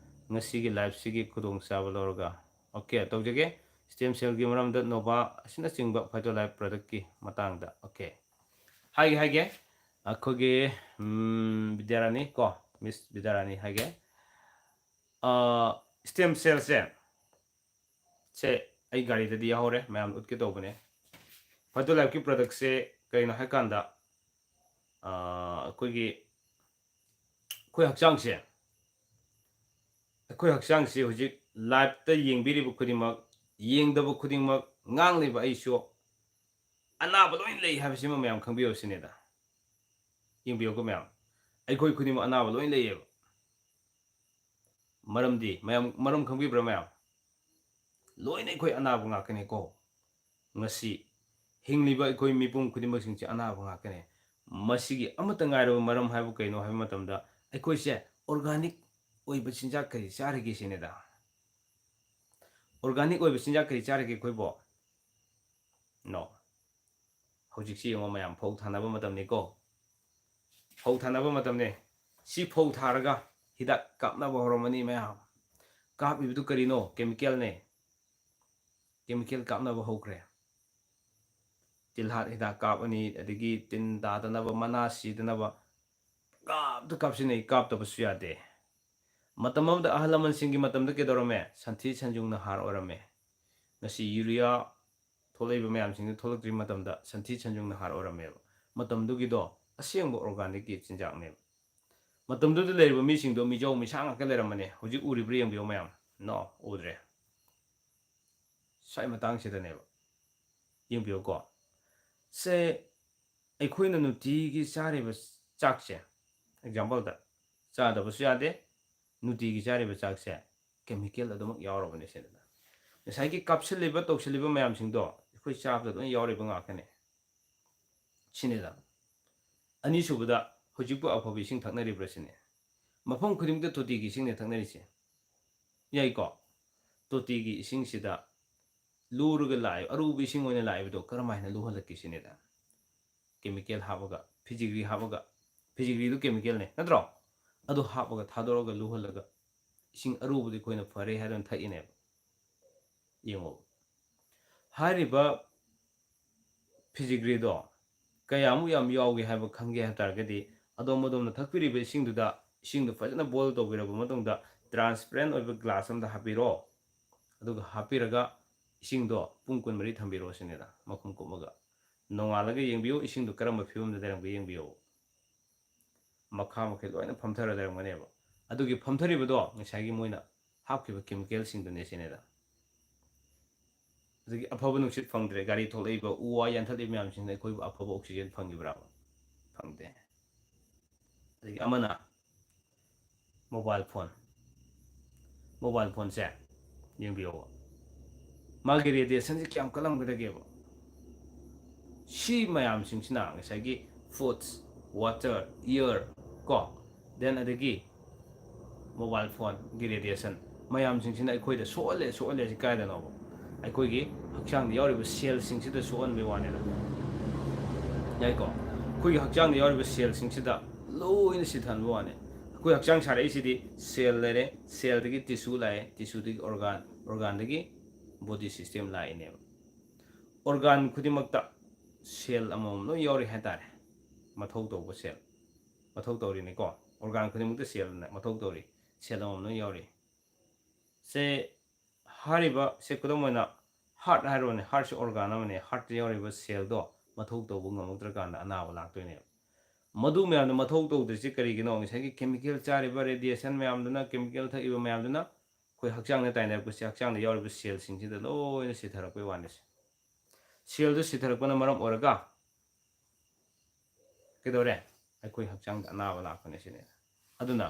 ꯉꯁꯤꯒꯤ ꯂꯥꯏꯐꯁꯤꯒꯤ ꯈꯨꯗꯣꯡꯆꯥꯕ ꯂꯧꯔꯒ ꯑꯣꯀꯦ ꯇꯧꯖꯒꯦ ꯁ꯭ꯇꯦꯝ ꯁꯦꯜꯒꯤ ꯃꯔꯝꯗ ꯅꯣꯚꯥ ꯑꯁꯤꯅꯆꯤꯡꯕ ꯐꯥꯏꯇꯣ ꯂꯥꯏꯐ ꯄ꯭ꯔꯗꯛꯀꯤ ꯃꯇꯥꯡꯗ ꯑꯣꯀꯦ ꯍꯥꯏꯒꯦ ꯑꯩꯈꯣꯏꯒꯤ ꯕꯤꯗ꯭ꯌꯥꯔꯥꯅꯤ ꯀꯣ ꯃꯤꯁ ꯕꯤꯗ꯭ꯌꯥꯔꯥꯅꯤ ꯍꯥꯏꯒꯦ ꯁ꯭ꯇꯦꯝ ꯁꯦꯜꯁꯦ ꯑꯩ ꯒꯥꯔꯤꯗꯗꯤ ꯌꯥꯎꯍꯧꯔꯦ ꯃꯌꯥꯝ ꯎꯠꯀꯦ ꯇꯧꯕꯅꯦ ꯐꯥꯏꯇꯣ ꯂꯥꯏꯐꯀꯤ ꯄ꯭ꯔꯗꯛꯁꯦ ꯀꯩꯅꯣ ꯍꯥꯏꯀꯥꯟꯗ ꯑꯩꯈꯣꯏ ꯍꯛꯆꯥꯡꯁꯦ ꯑꯩꯈꯣꯏ ꯍꯛꯆꯥꯡꯁꯦ ꯍꯧꯖꯤꯛ ꯂꯥꯏꯐꯇ ꯌꯦꯡꯕꯤꯔꯤꯕ ꯈꯨꯗꯤꯡꯃꯛ ꯌꯦꯡꯗꯕ ꯈꯨꯗꯤꯡꯃꯛ ꯉꯥꯡꯂꯤꯕ ꯑꯩꯁꯨ ꯑꯅꯥꯕ ꯂꯣꯏ ꯂꯩ ꯍꯥꯏꯕꯁꯤꯃ ꯃꯌꯥꯝ ꯈꯪꯕꯤꯌꯨ ꯁꯤꯅꯦꯗ ꯌꯦꯡꯕꯤꯌꯨꯀꯣ ꯃꯌꯥꯝ ꯑꯩꯈꯣꯏ ꯈꯨꯗꯤꯡꯃꯛ ꯑꯅꯥꯕ ꯂꯣꯏ ꯂꯩꯌꯦꯕ ꯃꯔꯝꯗꯤ ꯃꯔꯝ ꯈꯪꯕꯤꯕ꯭ꯔꯥ ꯃꯌꯥꯝ ꯂꯣꯏꯅ ꯑꯩꯈꯣꯏ ꯑꯅꯥꯕ ꯉꯥꯛꯀꯅꯤꯀꯣ ꯉꯁꯤ ꯍꯤꯡꯂꯤꯕ ꯑꯩꯈꯣই ꯃꯤꯄꯨꯝ ꯈꯨꯗꯤꯡꯃꯛꯁꯤꯡꯁꯦ ꯑꯅꯥꯕ ꯉꯥꯛꯀꯅꯤ ꯃꯁꯤꯒꯤ ꯑꯃꯠꯇ ꯉꯥꯏꯔꯕ ꯃꯔꯝ ꯍꯥꯏꯕꯨ ꯀꯩꯅꯣ ꯍꯥꯏꯕ ꯃꯇꯝꯗ ꯑꯩꯈꯣꯏꯁꯦ ꯑꯣꯔꯒꯥꯅꯤꯛ ꯑꯣꯏꯕ ꯆꯤꯟꯖꯥꯛ ꯀꯔꯤ ꯆꯥꯔꯤꯒꯦ ꯁꯤꯅꯦꯗ ꯑꯣꯔꯒꯥꯅꯤꯛ ꯑꯣꯏꯕ ꯆꯤꯟꯖꯥꯛ ꯀꯔꯤ ꯆꯥꯔꯤꯒꯦ ꯑꯩꯈꯣꯏꯕꯣ ꯅꯣ ꯍꯧꯖꯤꯛꯁꯤ ꯌꯦꯡꯉꯣ ꯃꯌꯥꯝ ꯐꯧ ꯊꯥꯅꯕ ꯃꯇꯝꯅꯤꯀꯣ ꯐꯧ ꯊꯥꯅꯕ ꯃꯇꯝꯅꯤ ꯁꯤ ꯐꯧ ꯊꯥꯔꯒ ꯍꯤꯗꯥꯛ ꯀꯥꯞꯅꯕ ꯍꯧꯔꯝꯃꯅꯤ ꯃꯌꯥꯝ ꯀꯥꯞꯂꯤꯕꯗꯨ ꯀꯔꯤꯅꯣ ꯀꯦꯃꯤꯀꯦꯜꯅꯦ ꯀꯦꯃꯤꯀꯦꯜ ꯀꯥꯞꯅꯕ ꯍꯧꯈ꯭ꯔꯦ ꯇꯤꯜꯍꯥꯠ ꯍꯤꯗꯥꯛ ꯀꯥꯞꯑꯅꯤ ꯑꯗꯒꯤ ꯇꯤꯟ ꯇꯥꯗꯅꯕ ꯃꯅꯥ ꯁꯤꯗꯅꯕ ꯀꯥꯞꯁꯤꯅ ꯀꯥꯞꯇꯕꯁꯨ ꯌꯥꯗꯦ ꯃꯇꯝ ꯑꯃꯗ ꯑꯍꯜ ꯂꯃꯟꯁꯤꯡꯒꯤ ꯃꯇꯝꯗ ꯀꯩꯗꯧꯔꯝꯃꯦ ꯁꯟꯊꯤ ꯁꯟꯖꯨꯡꯅ ꯍꯥꯔ ꯑꯣꯏꯔꯝꯃꯦ ꯉꯁꯤ ꯌꯨꯔꯤꯌꯥ ꯊꯣꯛꯂꯛꯏꯕ ꯃꯌꯥꯝꯁꯤꯡꯗꯨ ꯊꯣꯛꯂꯛꯇ꯭ꯔꯤ ꯃꯇꯝꯗ ꯁꯟꯊꯤ ꯁꯟꯖꯨꯡꯅ ꯍꯥꯔ ꯑꯣꯏꯔꯝꯃꯦꯕ ꯃꯇꯝꯗꯨꯒꯤꯗꯣ ꯑꯁꯦꯡꯕ ꯑꯣꯔꯒꯥꯅꯤꯛꯀꯤ ꯆꯤꯟꯖꯥꯛꯅꯦꯕ ꯃꯇꯝꯗꯨꯗ ꯂꯩꯔꯤꯕ ꯃꯤꯁꯤꯡꯗꯣ ꯃꯤꯖꯧ ꯃꯤꯁꯥ ꯉꯥꯛꯇ ꯂꯩꯔꯝꯕꯅꯦ ꯍꯧꯖꯤꯛ ꯎꯔꯤꯕ꯭ꯔꯥ ꯌꯦꯡꯕꯤꯌꯨ ꯃꯌꯥꯝ ꯅꯣ ꯎꯗ꯭ꯔꯦ ꯁ꯭ꯋꯥꯏ ꯃꯇꯥꯡꯁꯤꯗꯅꯦꯕ ꯌꯦꯡꯕꯤꯌꯨꯀꯣ ꯁꯦ ꯑꯩꯈꯣꯏꯅ ꯅꯨꯡꯇꯤꯒꯤ ꯆꯥꯔꯤꯕ ꯆꯥꯛꯁꯦ ꯑꯦꯛꯖꯥꯝꯄꯜꯗ ꯆꯥꯗꯕꯁꯨ ꯌꯥꯗꯦ ꯅꯨꯡꯇꯤꯒꯤ ꯆꯥꯔꯤꯕ ꯆꯥꯛꯁꯦ ꯀꯦꯃꯤꯀꯦꯜ ꯑꯗꯨꯃꯛ ꯌꯥꯎꯔꯕꯅꯦ ꯁꯤꯗ ꯉꯁꯥꯏꯒꯤ ꯀꯥꯞꯁꯤꯜꯂꯤꯕ ꯇꯧꯁꯤꯜꯂꯤꯕ ꯃꯌꯥꯝꯁꯤꯡꯗꯣ ꯑꯩꯈꯣꯏ ꯆꯥꯕꯗ ꯂꯣꯏ ꯌꯥꯎꯔꯤꯕ ꯉꯥꯛꯇꯅꯦ ꯁꯤꯅꯦꯗ ꯑꯅꯤꯁꯨꯕꯗ ꯍꯧꯖꯤꯛꯄꯨ ꯑꯐꯕ ꯏꯁꯤꯡ ꯊꯛꯅꯔꯤꯕ꯭ꯔꯥ ꯁꯤꯅꯦ ꯃꯐꯝ ꯈꯨꯗꯤꯡꯃꯛꯇ ꯇꯣꯇꯤꯒꯤ ꯏꯁꯤꯡꯅꯦ ꯊꯛꯅꯔꯤꯁꯦ ꯌꯥꯏꯀꯣ ꯇꯣꯇꯤꯒꯤ ꯏꯁꯤꯡꯁꯤꯗ ꯂꯨꯔꯒ ꯂꯥꯛꯏ ꯑꯔꯨꯕ ꯏꯁꯤꯡ ꯑꯣꯏꯅ ꯂꯥꯛꯏꯕꯗꯣ ꯀꯔꯝꯍꯥꯏꯅ ꯂꯨꯍꯜꯂꯛꯀꯦ ꯁꯤꯅꯦꯗ ꯀꯦꯃꯤꯀꯦꯜ ꯍꯥꯞꯄꯒ ꯐꯤꯖꯤꯒ꯭ꯔꯤ ꯍꯥꯞꯄꯒ ꯐꯤꯖꯤꯒ꯭ꯔꯤꯗꯨ ꯀꯦꯃꯤꯀꯦꯜꯅꯦ ꯅꯠꯇ꯭ꯔꯣ ꯑꯗꯨ ꯍꯥꯞꯄꯒ ꯊꯥꯗꯣꯔꯒ ꯂꯨꯍꯜꯂꯒ ꯏꯁꯤꯡ ꯑꯔꯨꯕꯗꯤ ꯑꯩꯈꯣꯏꯅ ꯐꯔꯦ ꯍꯥꯏꯗꯨꯅ ꯊꯛꯏꯅꯦꯕ ꯌꯦꯡꯉꯣ ꯍꯥꯏꯔꯤꯕ ꯐꯤꯖꯤꯒ꯭ꯔꯤꯗꯣ ꯀꯌꯥꯃꯨꯛ ꯌꯥꯝ ꯌꯥꯎꯒꯦ ꯍꯥꯏꯕ ꯈꯪꯒꯦ ꯍꯥꯏ ꯇꯥꯔꯒꯗꯤ ꯑꯗꯣꯝꯅ ꯊꯛꯄꯤꯔꯤꯕ ꯏꯁꯤꯡꯗꯨꯗ ꯏꯁꯤꯡꯗꯨ ꯐꯖꯅ ꯕꯣꯏꯜ ꯇꯧꯕꯤꯔꯕ ꯃꯇꯨꯡꯗ ꯇ꯭ꯔꯥꯟꯁꯄꯦꯔꯦꯟ ꯑꯣꯏꯕ ꯒ꯭ꯂꯥꯁ ꯑꯃꯗ ꯍꯥꯞꯄꯤꯔꯣ ꯑꯗꯨꯒ ꯍꯥꯞꯄꯤꯔꯒ ꯏꯁꯤꯡꯗꯣ ꯄꯨꯡ 24 ꯊꯝꯕꯤꯔꯣ ꯁꯤꯅꯦꯗ ꯃꯈꯨꯝ ꯀꯨꯞꯃꯒ ꯅꯣꯡꯉꯥꯜꯂꯒ ꯌꯦꯡꯕꯤꯌꯨ ꯏꯁꯤꯡꯗꯨ ꯀꯔꯝꯕ ꯐꯤꯕꯝꯗ ꯂꯩꯔꯝꯒꯦ ꯌꯦꯡꯕꯤꯌꯨ ꯃꯈꯥ ꯃꯈꯩ ꯂꯣꯏꯅ ꯐꯝꯊꯔ ꯂꯩꯔꯝꯒꯅꯦꯕ ꯑꯗꯨꯒꯤ ꯐꯝꯊꯔꯤꯕꯗꯣ ꯉꯁꯥꯏꯒꯤ ꯃꯣꯏꯅ ꯍꯥꯞꯈꯤꯕ ꯀꯦꯃꯤꯀꯦꯜꯁꯤꯡꯗꯨꯅꯦ ꯁꯤꯅꯦꯗ ꯑꯗꯒꯤ ꯑꯐꯕ ꯅꯨꯡꯁꯤꯠ ꯐꯪꯗ꯭ꯔꯦ ꯒꯥꯔꯤ ꯊꯣꯛꯂꯛꯏꯕ ꯎ ꯋꯥ ꯌꯥꯟꯊꯠꯂꯤꯕ ꯃꯌꯥꯝꯁꯤꯡꯅ ꯑꯩꯈꯣꯏꯕꯨ ꯑꯐꯕ ꯑꯣꯛꯁꯤꯖꯦꯟ ꯐꯪꯉꯤꯕ꯭ꯔꯥꯕ ꯐꯪꯗꯦ ꯑꯗꯒꯤ ꯑꯃꯅ ꯃꯣꯕꯥꯏꯜ ꯐꯣꯟꯁꯦ ꯌꯦꯡꯕꯤꯌꯣꯕ ꯃꯥꯒꯤ ꯔꯦꯗꯤꯌꯦꯁꯟꯁꯦ ꯀꯌꯥꯝ ꯀꯜꯂꯝꯒꯗꯒꯦꯕ ꯁꯤ ꯃꯌꯥꯝꯁꯤꯡꯁꯤꯅ ꯉꯁꯥꯏꯒꯤ ꯐꯨꯗꯁ ꯋꯥꯇꯔ ꯏꯌꯔ ꯀꯣ ꯗꯦꯟ ꯑꯗꯒꯤ ꯃꯣꯕꯥꯏꯜ ꯐꯣꯟꯒꯤ ꯔꯦꯗꯤꯌꯦꯁꯟ ꯃꯌꯥꯝꯁꯤꯡꯁꯤꯅ ꯑꯩꯈꯣꯏꯗ ꯁꯣꯛꯍꯜꯂꯦ ꯁꯤ ꯀꯥꯏꯗꯅꯣꯕ ꯑꯩꯈꯣꯏꯒꯤ ꯍꯛꯆꯥꯡꯗ ꯌꯥꯎꯔꯤꯕ ꯁꯦꯜꯁꯤꯡꯁꯤꯗ ꯁꯣꯛꯍꯟꯕꯒꯤ ꯋꯥꯅꯤꯗ ꯌꯥꯏꯀꯣ ꯑꯩꯈꯣꯏꯒꯤ ꯍꯛꯆꯥꯡꯗ ꯌꯥꯎꯔꯤꯕ ꯁꯦꯜꯁꯤꯡꯁꯤꯗ ꯂꯣꯏꯅ ꯁꯤꯊꯟꯕ ꯋꯥꯅꯤ ꯑꯩꯈꯣꯏ ꯍꯛꯆꯥꯡ ꯁꯥꯔꯛꯏꯁꯤꯗꯤ ꯁꯦꯜ ꯂꯩꯔꯦ ꯁꯦꯜꯗꯒꯤ ꯇꯤꯁꯨ ꯂꯥꯛꯑꯦ ꯇꯤꯁꯨꯗꯒꯤ ꯑꯣꯔꯒꯥꯟꯗꯒꯤ ꯕꯣꯗꯤ ꯁꯤꯁꯇꯦꯝ ꯂꯥꯛꯏꯅꯦꯕ ꯑꯣꯔꯒꯥꯟ ꯈꯨꯗꯤꯡꯃꯛꯇ ꯁꯦꯜ ꯑꯃꯃꯝ ꯂꯣꯏ ꯌꯥꯎꯔꯤ ꯍꯥꯏꯇꯥꯔꯦ ꯃꯊꯧ ꯇꯧꯕ ꯁꯦꯜ ꯃꯊꯧ ꯇꯧꯔꯤꯅꯤꯀꯣ ꯑꯣꯔꯒꯥꯟ ꯈꯨꯗꯤꯡꯃꯛꯇ ꯁꯦꯜꯅ ꯃꯊꯧ ꯇꯧꯔꯤ ꯁꯦꯜ ꯑꯃꯃꯝ ꯂꯣꯏ ꯌꯥꯎꯔꯤ ꯁꯦ ꯍꯥꯏꯔꯤꯕ ꯁꯦ ꯈꯨꯗꯝ ꯑꯣꯏꯅ ꯍꯥꯔꯠ ꯍꯥꯏꯔꯣꯅꯦ ꯍꯥꯔꯠꯁꯦ ꯑꯣꯔꯒꯥꯟ ꯑꯃꯅꯦ ꯍꯥꯔꯠꯇ ꯌꯥꯎꯔꯤꯕ ꯁꯦꯜꯗꯣ ꯃꯊꯧ ꯇꯧꯕ ꯉꯝꯃꯛꯇ꯭ꯔꯀꯥꯟꯗ ꯑꯅꯥꯕ ꯂꯥꯛꯇꯣꯏꯅꯦꯕ ꯃꯗꯨ ꯃꯌꯥꯝꯅ ꯃꯊꯧ ꯇꯧꯗ꯭ꯔꯤꯁꯤ ꯀꯔꯤꯒꯤꯅꯣ ꯉꯁꯥꯏꯒꯤ ꯀꯦꯃꯤꯀꯦꯜ ꯆꯥꯔꯤꯕ ꯔꯦꯗꯤꯌꯦꯁꯟ ꯃꯌꯥꯝꯗꯨꯅ ꯀꯦꯃꯤꯀꯦꯜ ꯊꯛꯏꯕ ꯃꯌꯥꯝꯗꯨꯅ ꯑꯩꯈꯣꯏ ꯍꯛꯆꯥꯡꯗ ꯇꯥꯏꯅꯔꯛꯄꯁꯤ ꯍꯛꯆꯥꯡꯗ ꯌꯥꯎꯔꯤꯕ ꯁꯦꯜꯁꯤꯡꯁꯤꯗ ꯂꯣꯏꯅ ꯁꯤꯊꯔꯛꯄꯩ ꯋꯥꯅꯤꯁꯦ ꯁꯦꯜꯗꯨ ꯁꯤꯊꯔꯛꯄꯅ ꯃꯔꯝ ꯑꯣꯏꯔꯒ ꯀꯩꯗꯧꯔꯦ ꯑꯩꯈꯣꯏ ꯍꯛꯆꯥꯡꯗ ꯑꯅꯥꯕ ꯂꯥꯛꯄꯅꯦ ꯁꯤꯅꯦ ꯑꯗꯨꯅ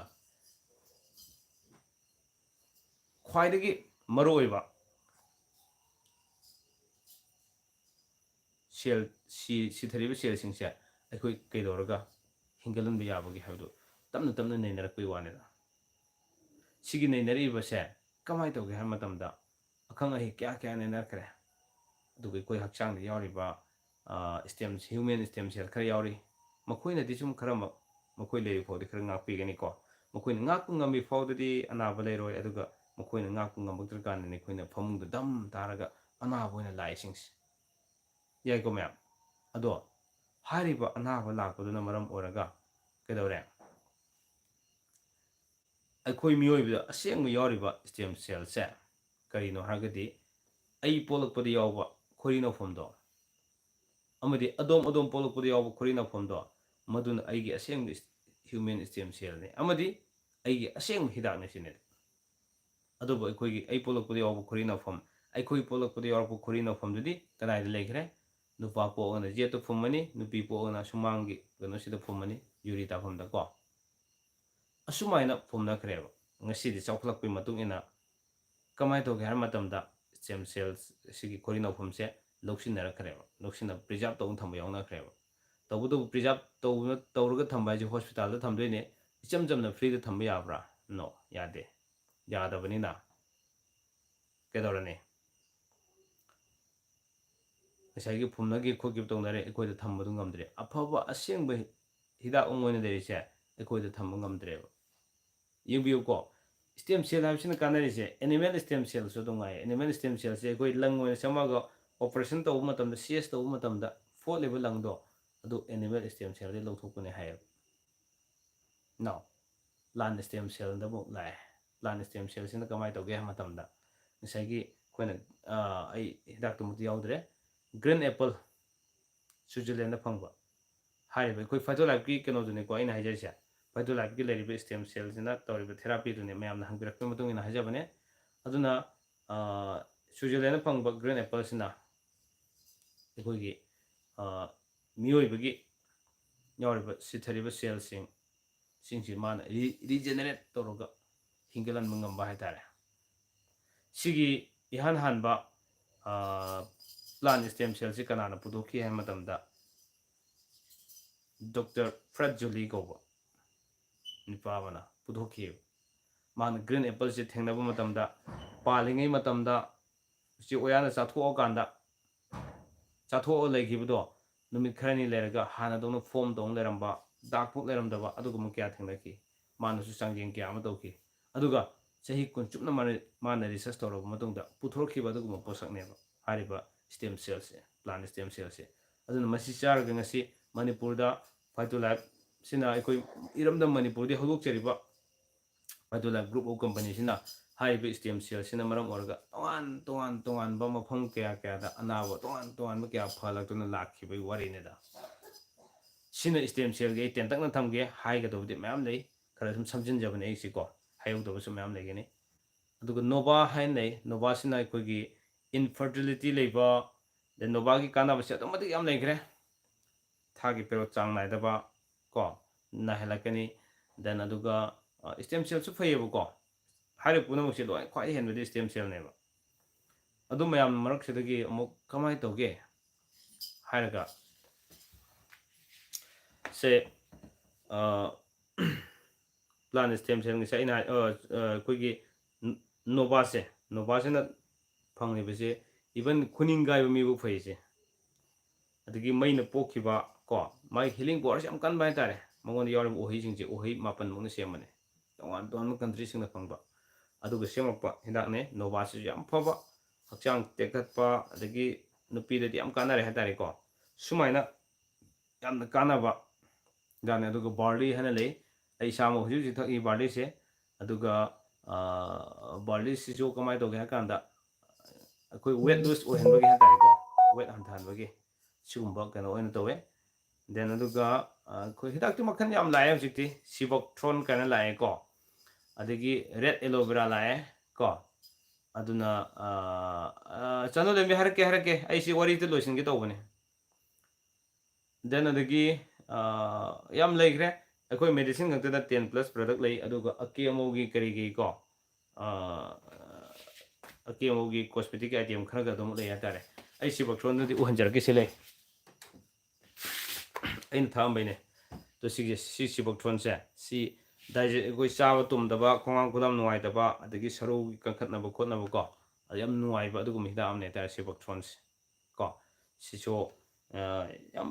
ꯈ꯭ꯋꯥꯏꯗꯒꯤ ꯃꯔꯨꯑꯣꯏꯕ ꯁꯦꯜ ꯁꯤꯊꯔꯤꯕ ꯁꯦꯜꯁꯤꯡꯁꯦ ꯑꯩꯈꯣꯏ ꯀꯩꯗꯧꯔꯒ ꯍꯤꯡꯒꯠꯍꯟꯕ ꯌꯥꯕꯒꯦ ꯍꯥꯏꯕꯗꯨ ꯇꯞꯅ ꯇꯞꯅ ꯅꯩꯅꯔꯛꯄꯩ ꯋꯥꯅꯤꯗ ꯁꯤꯒꯤ ꯅꯩꯅꯔꯛꯏꯕꯁꯦ ꯀꯃꯥꯏꯅ ꯇꯧꯒꯦ ꯍꯥꯏꯕ ꯃꯇꯝꯗ ꯑꯈꯪ ꯑꯍꯩ ꯀꯌꯥ ꯅꯩꯅꯔꯛꯈ꯭ꯔꯦ ꯑꯗꯨꯒ ꯑꯩꯈꯣꯏ ꯍꯛꯆꯥꯡꯗ ꯌꯥꯎꯔꯤꯕ ꯍ꯭ꯌꯨꯃꯦꯟ ꯁ꯭ꯇꯦꯝ ꯁꯦꯜ ꯈꯔ ꯌꯥꯎꯔꯤ ꯃꯈꯣꯏꯅꯗꯤ ꯁꯨꯝ ꯈꯔꯃꯛ ꯃꯈꯣꯏ ꯂꯩꯔꯤ ꯐꯥꯎꯗꯤ ꯈꯔ ꯉꯥꯛꯄꯤꯒꯅꯤꯀꯣ ꯃꯈꯣꯏꯅ ꯉꯥꯛꯄ ꯉꯝꯃꯤ ꯐꯥꯎꯗꯗꯤ ꯑꯅꯥꯕ ꯂꯩꯔꯣꯏ ꯑꯗꯨꯒ ꯃꯈꯣꯏꯅ ꯉꯥꯛꯄ ꯉꯝꯃꯛꯇ꯭ꯔꯀꯥꯟꯗꯅꯤ ꯑꯩꯈꯣꯏꯅ ꯐꯃꯨꯡꯗ ꯗꯝ ꯇꯥꯔꯒ ꯑꯅꯥꯕ ꯑꯣꯏꯅ ꯂꯥꯛꯏꯁꯤꯡꯁꯦ ꯌꯥꯏꯀꯣ ꯃꯌꯥꯝ ꯑꯗꯣ ꯍꯥꯏꯔꯤꯕ ꯑꯅꯥꯕ ꯂꯥꯛꯄꯗꯨꯅ ꯃꯔꯝ ꯑꯣꯏꯔꯒ ꯀꯩꯗꯧꯔꯦ ꯑꯩꯈꯣꯏ ꯃꯤꯑꯣꯏꯕꯗ ꯑꯁꯦꯡꯕ ꯌꯥꯎꯔꯤꯕ ꯁ꯭ꯇꯦꯝ ꯁꯦꯜꯁꯦ ꯀꯔꯤꯅꯣ ꯍꯥꯏꯔꯒꯗꯤ ꯑꯩ ꯄꯣꯛꯂꯛꯄꯗ ꯌꯥꯎꯕ ꯈꯣꯔꯤ ꯅꯧꯐꯝꯗꯣ ꯑꯃꯗꯤ ꯑꯗꯣꯝ ꯄꯣꯛꯂꯛꯄꯗ ꯌꯥꯎꯕ ꯈꯣꯔꯤ ꯅꯧꯐꯝꯗꯣ ꯃꯗꯨꯅ ꯑꯩꯒꯤ ꯑꯁꯦꯡꯕ ꯍ꯭ꯌꯨꯃꯦꯟ ꯁ꯭ꯇꯦꯝ ꯁꯦꯜꯅꯤ ꯑꯃꯗꯤ ꯑꯩꯒꯤ ꯑꯁꯦꯡꯕ ꯍꯤꯗꯥꯛꯅꯤ ꯁꯤꯅꯤ ꯑꯗꯨꯕꯨ ꯑꯩ ꯄꯣꯛꯂꯛꯄꯗ ꯌꯥꯎꯕ ꯈꯣꯔꯤ ꯅꯧꯐꯝ ꯑꯩꯈꯣꯏ ꯄꯣꯛꯂꯛꯄꯗ ꯌꯥꯎꯔꯛꯄ ꯈꯣꯔꯤ ꯅꯧꯐꯝꯗꯨꯗꯤ ꯀꯗꯥꯏꯗ ꯂꯩꯈ꯭ꯔꯦ ꯅꯨꯄꯥ ꯄꯣꯛꯑꯒꯅ ꯖꯦꯠꯇ ꯐꯨꯝꯃꯅꯤ ꯅꯨꯄꯤ ꯄꯣꯛꯑꯒꯅ ꯁꯨꯃꯥꯡꯒꯤ ꯀꯩꯅꯣꯁꯤꯗ ꯐꯨꯝꯃꯅꯤ ꯌꯨꯔꯤ ꯇꯥꯐꯝꯗꯀꯣ ꯑꯁꯨꯃꯥꯏꯅ ꯐꯨꯝꯅꯈ꯭ꯔꯦꯕ ꯉꯁꯤꯗꯤ ꯆꯥꯎꯈꯠꯂꯛꯄꯒꯤ ꯃꯇꯨꯡ ꯏꯟꯅ ꯀꯃꯥꯏꯅ ꯇꯧꯒꯦ ꯍꯥꯏꯕ ꯃꯇꯝꯗ ꯁ꯭ꯇꯦꯝ ꯁꯦꯜꯁ ꯁꯤꯒꯤ ꯈꯣꯔꯤ ꯅꯧꯐꯝꯁꯦ ꯂꯧꯁꯤꯟꯅꯔꯛꯈ꯭ꯔꯦꯕ ꯄ꯭ꯔꯤꯖꯥꯕ ꯇꯧꯅ ꯊꯝꯕ ꯌꯥꯎꯅꯈ꯭ꯔꯦꯕ ꯇꯧꯕꯇꯕꯨ ꯄ꯭ꯔꯤꯖꯥꯕ ꯇꯧꯔꯒ ꯊꯝꯕ ꯍꯥꯏꯁꯦ ꯍꯣꯁꯄꯤꯇꯥꯜꯗ ꯊꯝꯗꯣꯏꯅꯦ ꯏꯆꯝ ꯆꯝꯅ ꯐ꯭ꯔꯤꯗ ꯊꯝꯕ ꯌꯥꯕ꯭ꯔꯥ ꯅꯣ ꯌꯥꯗꯦ ꯌꯥꯗꯕꯅꯤꯅ ꯀꯩꯗꯧꯔꯅꯤ ꯉꯁꯥꯏꯒꯤ ꯐꯨꯝꯅꯈꯤ ꯈꯣꯠꯈꯤꯕ ꯇꯧꯅꯔꯦ ꯑꯩꯈꯣꯏꯗ ꯊꯝꯕꯗꯨ ꯉꯝꯗ꯭ꯔꯦ ꯑꯐꯕ ꯑꯁꯦꯡꯕ ꯍꯤꯗꯥꯛ ꯑꯃ ꯑꯣꯏꯅ ꯂꯩꯔꯤꯁꯦ ꯑꯩꯈꯣꯏꯗ ꯊꯝꯕ ꯉꯝꯗ꯭ꯔꯦꯕ ꯌꯦꯡꯕꯤꯌꯨꯀꯣ ꯁ꯭ꯇꯦꯝ ꯁꯦꯜ ꯍꯥꯏꯕꯁꯤꯅ ꯀꯥꯟꯅꯔꯤꯁꯦ ꯑꯦꯅꯤꯃꯦꯜ ꯁ꯭ꯇꯦꯝ ꯁꯦꯜꯁꯨ ꯑꯗꯨꯝ ꯉꯥꯏ ꯑꯦꯅꯤꯃꯦꯜ ꯁ꯭ꯇꯦꯝ ꯁꯦꯜꯁꯦ ꯑꯩꯈꯣꯏ ꯂꯪ ꯑꯣꯏꯅ ꯆꯝꯃꯒ ꯑꯣꯄꯔꯦꯁꯟ ꯇꯧꯕ ꯃꯇꯝꯗ ꯁꯤएस ꯇꯧꯕ ꯃꯇꯝꯗ ꯐꯣꯠꯂꯤꯕ ꯂꯪꯗꯣ ꯑꯗꯨ ꯑꯦꯅꯤꯃꯦꯜ ꯁ꯭ꯇꯦꯝ ꯁꯦꯜꯗꯒꯤ ꯂꯧꯊꯣꯛꯄꯅꯦ ꯍꯥꯏꯌꯦꯕ ꯅꯥꯎ ꯄ꯭ꯂꯥꯟ ꯁ꯭ꯇꯦꯝ ꯁꯦꯜꯗ ꯑꯃꯨꯛ ꯂꯥꯛꯑꯦ ꯄ꯭ꯂꯥꯟ ꯁ꯭ꯇꯦꯝ ꯁꯦꯜꯁꯤꯅ ꯀꯃꯥꯏꯅ ꯇꯧꯒꯦ ꯍꯥꯏꯕ ꯃꯇꯝꯗ ꯉꯁꯥꯏꯒꯤ ꯑꯩꯈꯣꯏꯅ ꯑꯩ ꯍꯤꯗꯥꯛꯇꯨꯃꯛꯇꯤ ꯌꯥꯎꯗ꯭ꯔꯦ ꯒ꯭ꯔꯤꯟ ꯑꯦꯄꯜ ꯁ꯭ꯋꯤꯖꯔꯂꯦꯟꯗ ꯐꯪꯕ ꯍꯥꯏꯔꯤꯕ ꯑꯩꯈꯣꯏ ꯐꯥꯏꯇꯣꯂꯥꯏꯐꯀꯤ ꯀꯩꯅꯣꯗꯨꯅꯤꯀꯣ ꯑꯩꯅ ꯍꯥꯏꯖꯔꯤꯁꯦ ꯐꯥꯏꯇꯣꯂꯥꯏꯐꯀꯤ ꯂꯩꯔꯤꯕ ꯁ꯭ꯇꯦꯝ ꯁꯦꯜꯁꯤꯅ ꯇꯧꯔꯤꯕ ꯊꯦꯔꯥꯄꯤꯗꯨꯅꯤ ꯃꯌꯥꯝꯅ ꯍꯪꯕꯤꯔꯛꯄꯒꯤ ꯃꯇꯨꯡ ꯏꯟꯅ ꯍꯥꯏꯖꯕꯅꯦ ꯑꯗꯨꯅ ꯁ꯭ꯋꯤꯖꯔꯂꯦꯟꯗ ꯐꯪꯕ ꯒ꯭ꯔꯤꯟ ꯑꯦꯄꯜꯁꯤꯅ ꯑꯩꯈꯣꯏꯒꯤ ꯃꯤꯑꯣꯏꯕꯒꯤ ꯌꯥꯎꯔꯤꯕ ꯁꯤꯊꯔꯤꯕ ꯁꯤꯡꯁꯤ ꯃꯥꯅ ꯔꯤꯖꯦꯅꯦꯔꯦꯠ ꯇꯧꯔꯒ ꯍꯤꯡꯒꯠꯍꯟꯕ ꯉꯝꯕ ꯍꯥꯏꯇꯥꯔꯦ ꯁꯤꯒꯤ ꯏꯍꯥꯟ ꯍꯥꯟꯕ ꯄ꯭ꯂꯥꯟ ꯁ꯭ꯇꯦꯝ ꯁꯦꯜꯁꯤ ꯀꯅꯥꯅ ꯄꯨꯊꯣꯛꯈꯤ ꯍꯥꯏꯕ ꯃꯇꯝꯗ ꯗꯣꯛꯇꯔ ꯐ꯭ꯔꯦꯗ ꯖꯣꯂꯤ ꯀꯧꯕ ꯅꯨꯄꯥ ꯑꯃꯅ ꯄꯨꯊꯣꯛꯈꯤꯑꯕ ꯃꯥꯅ ꯒ꯭ꯔꯤꯟ ꯑꯦꯄꯜꯁꯦ ꯊꯦꯡꯅꯕ ꯃꯇꯝꯗ ꯄꯥꯜꯂꯤꯉꯩ ꯃꯇꯝꯗ ꯎꯆꯦꯛ ꯋꯥꯌꯥꯅ ꯆꯥꯊꯣꯛꯑ ꯂꯩꯈꯤꯕꯗꯣ ꯅꯨꯃꯤꯠ ꯈꯔꯅꯤ ꯂꯩꯔꯒ ꯍꯥꯟꯅꯗꯧꯅ ꯐꯣꯝ ꯇꯧꯅ ꯂꯩꯔꯝꯕ ꯗꯥꯛꯐꯣꯛ ꯂꯩꯔꯝꯗꯕ ꯑꯗꯨꯒꯨꯝꯕ ꯀꯌꯥ ꯊꯦꯡꯅꯈꯤ ꯃꯥꯅꯁꯨ ꯆꯥꯡꯌꯦꯡ ꯀꯌꯥ ꯑꯃ ꯇꯧꯈꯤ ꯑꯗꯨꯒ ꯆꯍꯤ 10 ꯆꯨꯞꯅ ꯃꯥꯅ ꯔꯤꯁꯔꯁ ꯇꯧꯔꯕ ꯃꯇꯨꯡꯗ ꯄꯨꯊꯣꯔꯛꯈꯤꯕ ꯑꯗꯨꯒꯨꯝꯕ ꯄꯣꯠꯁꯛꯅꯦꯕ ꯍꯥꯏꯔꯤꯕ ꯁ꯭ꯇꯦꯝ ꯁꯦꯜꯁꯦ ꯄ꯭ꯂꯥꯟ ꯁ꯭ꯇꯦꯝ ꯁꯦꯜꯁꯦ ꯑꯗꯨꯅ ꯃꯁꯤ ꯆꯥꯔꯒ ꯉꯁꯤ ꯃꯅꯤꯄꯨꯔꯗ ꯐꯥꯏꯇꯣꯂꯥꯏꯐꯁꯤꯅ ꯑꯩꯈꯣই ꯏꯔꯝꯗꯝ ꯃꯅꯤꯄꯨꯔꯗꯒꯤ ꯍꯧꯗꯣꯛꯆꯔꯤꯕ ꯐꯥꯏꯇꯣꯂꯥꯏꯐ ꯒ꯭ꯔꯨꯞ ꯑꯣꯐ ꯀꯝꯄꯅꯤꯁꯤꯅ ꯍꯥꯏꯔꯤꯕ ꯁ꯭ꯇꯦꯝ ꯁꯦꯜꯁꯤꯅ ꯃꯔꯝ ꯑꯣꯏꯔꯒ ꯇꯣꯉꯥꯟꯕ ꯃꯐꯝ ꯀꯌꯥꯗ ꯑꯅꯥꯕ ꯇꯣꯉꯥꯟꯕ ꯀꯌꯥ ꯐꯍꯜꯂꯛꯇꯨꯅ ꯂꯥꯛꯈꯤꯕꯒꯤ ꯋꯥꯔꯤꯅꯤꯗ ꯁꯤꯅ ꯁ꯭ꯇꯦꯝ ꯁꯦꯜꯒꯤ ꯑꯩ ꯇꯦꯟꯇꯛꯅ ꯊꯝꯒꯦ ꯍꯥꯏꯒꯗꯕꯗꯤ ꯃꯌꯥꯝ ꯂꯩ ꯈꯔ ꯁꯨꯝ ꯁꯝꯖꯤꯟꯖꯕꯅꯦ ꯑꯩꯁꯤꯀꯣ ꯍꯥꯏꯍꯧꯗꯕꯁꯨ ꯃꯌꯥꯝ ꯂꯩꯒꯅꯤ ꯑꯗꯨꯒ ꯅꯣꯚꯥ ꯍꯥꯏꯅ ꯂꯩ ꯅꯣꯚꯥꯁꯤꯅ ꯑꯩꯈꯣꯏꯒꯤ ꯏꯟꯐꯔꯇꯤꯂꯤꯇꯤ ꯂꯩꯕ ꯅꯣꯚꯥꯒꯤ ꯀꯥꯟꯅꯕꯁꯦ ꯑꯗꯨꯛ ꯃꯇꯤꯛ ꯌꯥꯝ ꯂꯩꯈ꯭ꯔꯦ ꯊꯥꯒꯤ ꯄꯦꯔꯣꯠ ꯆꯥꯡ ꯅꯥꯏꯗꯕ ꯀꯣ ꯅꯥꯏꯍꯜꯂꯛꯀꯅꯤ ꯗꯦꯟ ꯑꯗꯨꯒ ꯁ꯭ꯇꯦꯝ ꯁꯦꯜꯁꯨ ꯐꯩꯌꯦꯕꯀꯣ ꯍꯥꯏꯔꯤꯕ ꯄꯨꯝꯅꯃꯛꯁꯦ ꯂꯣꯏ ꯈ꯭ꯋꯥꯏ ꯍꯦꯟꯕꯗꯤ ꯁ꯭ꯇꯦꯝ ꯁꯦꯜꯅꯦꯕ ꯑꯗꯨ ꯃꯌꯥꯝ ꯃꯔꯛꯁꯤꯗꯒꯤ ꯑꯃꯨꯛ ꯀꯃꯥꯏꯅ ꯇꯧꯒꯦ ꯍꯥꯏꯔꯒ ꯁꯦ ꯄ꯭ꯂꯥꯟ ꯁ꯭ꯇꯦꯝ ꯁꯦꯜ ꯉꯁꯥꯏ ꯑꯩꯅ ꯑꯩꯈꯣꯏꯒꯤ ꯅꯣꯚꯥꯁꯤꯅ ꯐꯪꯂꯤꯕꯁꯦ ꯏꯚꯟ ꯈꯨꯅꯤꯡ ꯀꯥꯏꯕ ꯃꯤꯕꯨ ꯐꯩꯁꯦ ꯑꯗꯒꯤ ꯃꯩꯅ ꯄꯣꯛꯈꯤꯕ ꯀꯣ ꯃꯥꯒꯤ ꯍꯤꯂꯤꯡ ꯄꯋꯥꯔꯁꯦ ꯌꯥꯝ ꯀꯟꯕ ꯍꯥꯏꯇꯥꯔꯦ ꯃꯉꯣꯟꯗ ꯌꯥꯎꯔꯤꯕ ꯎꯍꯩꯁꯤꯡꯁꯦ ꯎꯍꯩ 9ꯃꯨꯛꯅ ꯁꯦꯝꯕꯅꯦ ꯇꯣꯉꯥꯟꯕ ꯀꯟꯇ꯭ꯔꯤꯁꯤꯡꯗ ꯐꯪꯕ ꯑꯗꯨꯒ ꯁꯦꯝꯃꯛꯄ ꯍꯤꯗꯥꯛꯅꯦ ꯅꯣꯚꯥꯁꯤꯁꯨ ꯌꯥꯝ ꯐꯕ ꯍꯛꯆꯥꯡ ꯇꯦꯛꯈꯠꯄ ꯑꯗꯒꯤ ꯅꯨꯄꯤꯗꯗꯤ ꯌꯥꯝ ꯀꯥꯟꯅꯔꯦ ꯍꯥꯏꯇꯥꯔꯦꯀꯣ ꯁꯨꯃꯥꯏꯅ ꯌꯥꯝꯅ ꯀꯥꯟꯅꯕ ꯍꯤꯗꯥꯛꯅꯦ ꯑꯗꯨꯒ ꯕꯥꯔꯂꯤ ꯍꯥꯏꯅ ꯂꯩ ꯑꯩ ꯏꯁꯥꯃꯛ ꯍꯧꯖꯤꯛ ꯊꯛꯏ ꯕꯥꯔꯂꯤꯁꯦ ꯑꯗꯨꯒ ꯕꯥꯔꯂꯤꯁꯤꯁꯨ ꯀꯃꯥꯏꯅ ꯇꯧꯒꯦ ꯍꯥꯏ ꯀꯥꯟꯗ ꯑꯩꯈꯣꯏ ꯋꯦꯠ ꯂꯨꯁ ꯑꯣꯏꯍꯟꯕꯒꯤ ꯍꯥꯏꯇꯥꯔꯦꯀꯣ ꯋꯦꯠ ꯍꯟꯊꯍꯟꯕꯒꯤ ꯁꯤꯒꯨꯝꯕ ꯀꯩꯅꯣ ꯑꯣꯏꯅ ꯇꯧꯋꯦ ꯗꯦꯟ ꯑꯗꯨꯒ ꯑꯩꯈꯣꯏ ꯍꯤꯗꯥꯛꯇꯤ ꯃꯈꯜ ꯌꯥꯝ ꯂꯥꯛꯑꯦ ꯍꯧꯖꯤꯛꯇꯤ ꯁꯤꯕꯣꯛꯊ꯭ꯔꯣꯟ ꯀꯥꯏꯅ ꯂꯥꯛꯑꯦꯀꯣ ꯑꯗꯒꯤ ꯔꯦꯗ ꯑꯦꯂꯣꯚꯦꯔꯥ ꯂꯥꯛꯑꯦ ꯀꯣ ꯑꯗꯨꯅ ꯆꯥꯅꯨ ꯂꯩꯃꯤ ꯍꯥꯏꯔꯛꯀꯦ ꯑꯩꯁꯤ ꯋꯥꯔꯤꯗ ꯂꯣꯏꯁꯤꯟꯒꯦ ꯇꯧꯕꯅꯦ ꯗꯦꯟ ꯑꯗꯒꯤ ꯌꯥꯝ ꯂꯩꯈ꯭ꯔꯦ ꯑꯩꯈꯣꯏ ꯃꯦꯗꯤꯁꯤꯟ ꯈꯛꯇꯗ 10+ ꯄ꯭ꯔꯗꯛ ꯂꯩ ꯑꯗꯨꯒ ꯑꯀꯦ ꯑꯃꯧꯒꯤ ꯀꯣ ꯑꯀꯦ ꯑꯃꯧꯒꯤ ꯀꯣꯁꯃꯦꯇꯤꯛ ꯑꯥꯏꯇꯦꯝ ꯈꯔꯒ ꯑꯗꯨꯝ ꯂꯩ ꯍꯥꯏꯇꯥꯔꯦ ꯑꯩ ꯁꯤꯕꯣꯛꯊ꯭ꯔꯣꯟꯗꯨꯗꯤ ꯎꯍꯟꯖꯔꯛꯀꯦ ꯁꯤ ꯂꯩ ꯑꯩꯅ ꯊꯛꯑꯝꯕꯩꯅꯦ ꯑꯗꯣ ꯁꯤ ꯁꯤꯕꯣꯛꯊ꯭ꯔꯣꯟꯁꯦ ꯁꯤ ꯑꯩꯈꯣꯏ ꯆꯥꯕ ꯇꯨꯝꯗꯕ ꯈꯣꯡꯍꯥꯝ ꯈꯨꯗꯥꯝ ꯅꯨꯡꯉꯥꯏꯇꯕ ꯑꯗꯒꯤ ꯁꯔꯨꯒꯤ ꯀꯟꯈꯠꯅꯕ ꯈꯣꯠꯅꯕ ꯀꯣ ಅದು ꯌꯥꯝ ꯅꯨꯡꯉꯥꯏꯕ ꯑꯗꯨꯒꯨꯝꯕ ꯍꯤꯗꯥꯛ ꯑꯃꯅꯦ ꯍꯥꯏꯇꯥꯔꯦ ꯁꯤꯕꯣꯛꯊ꯭ꯔꯣꯟꯁꯦ ꯀꯣ ꯁꯤꯁꯨ ꯌꯥꯝ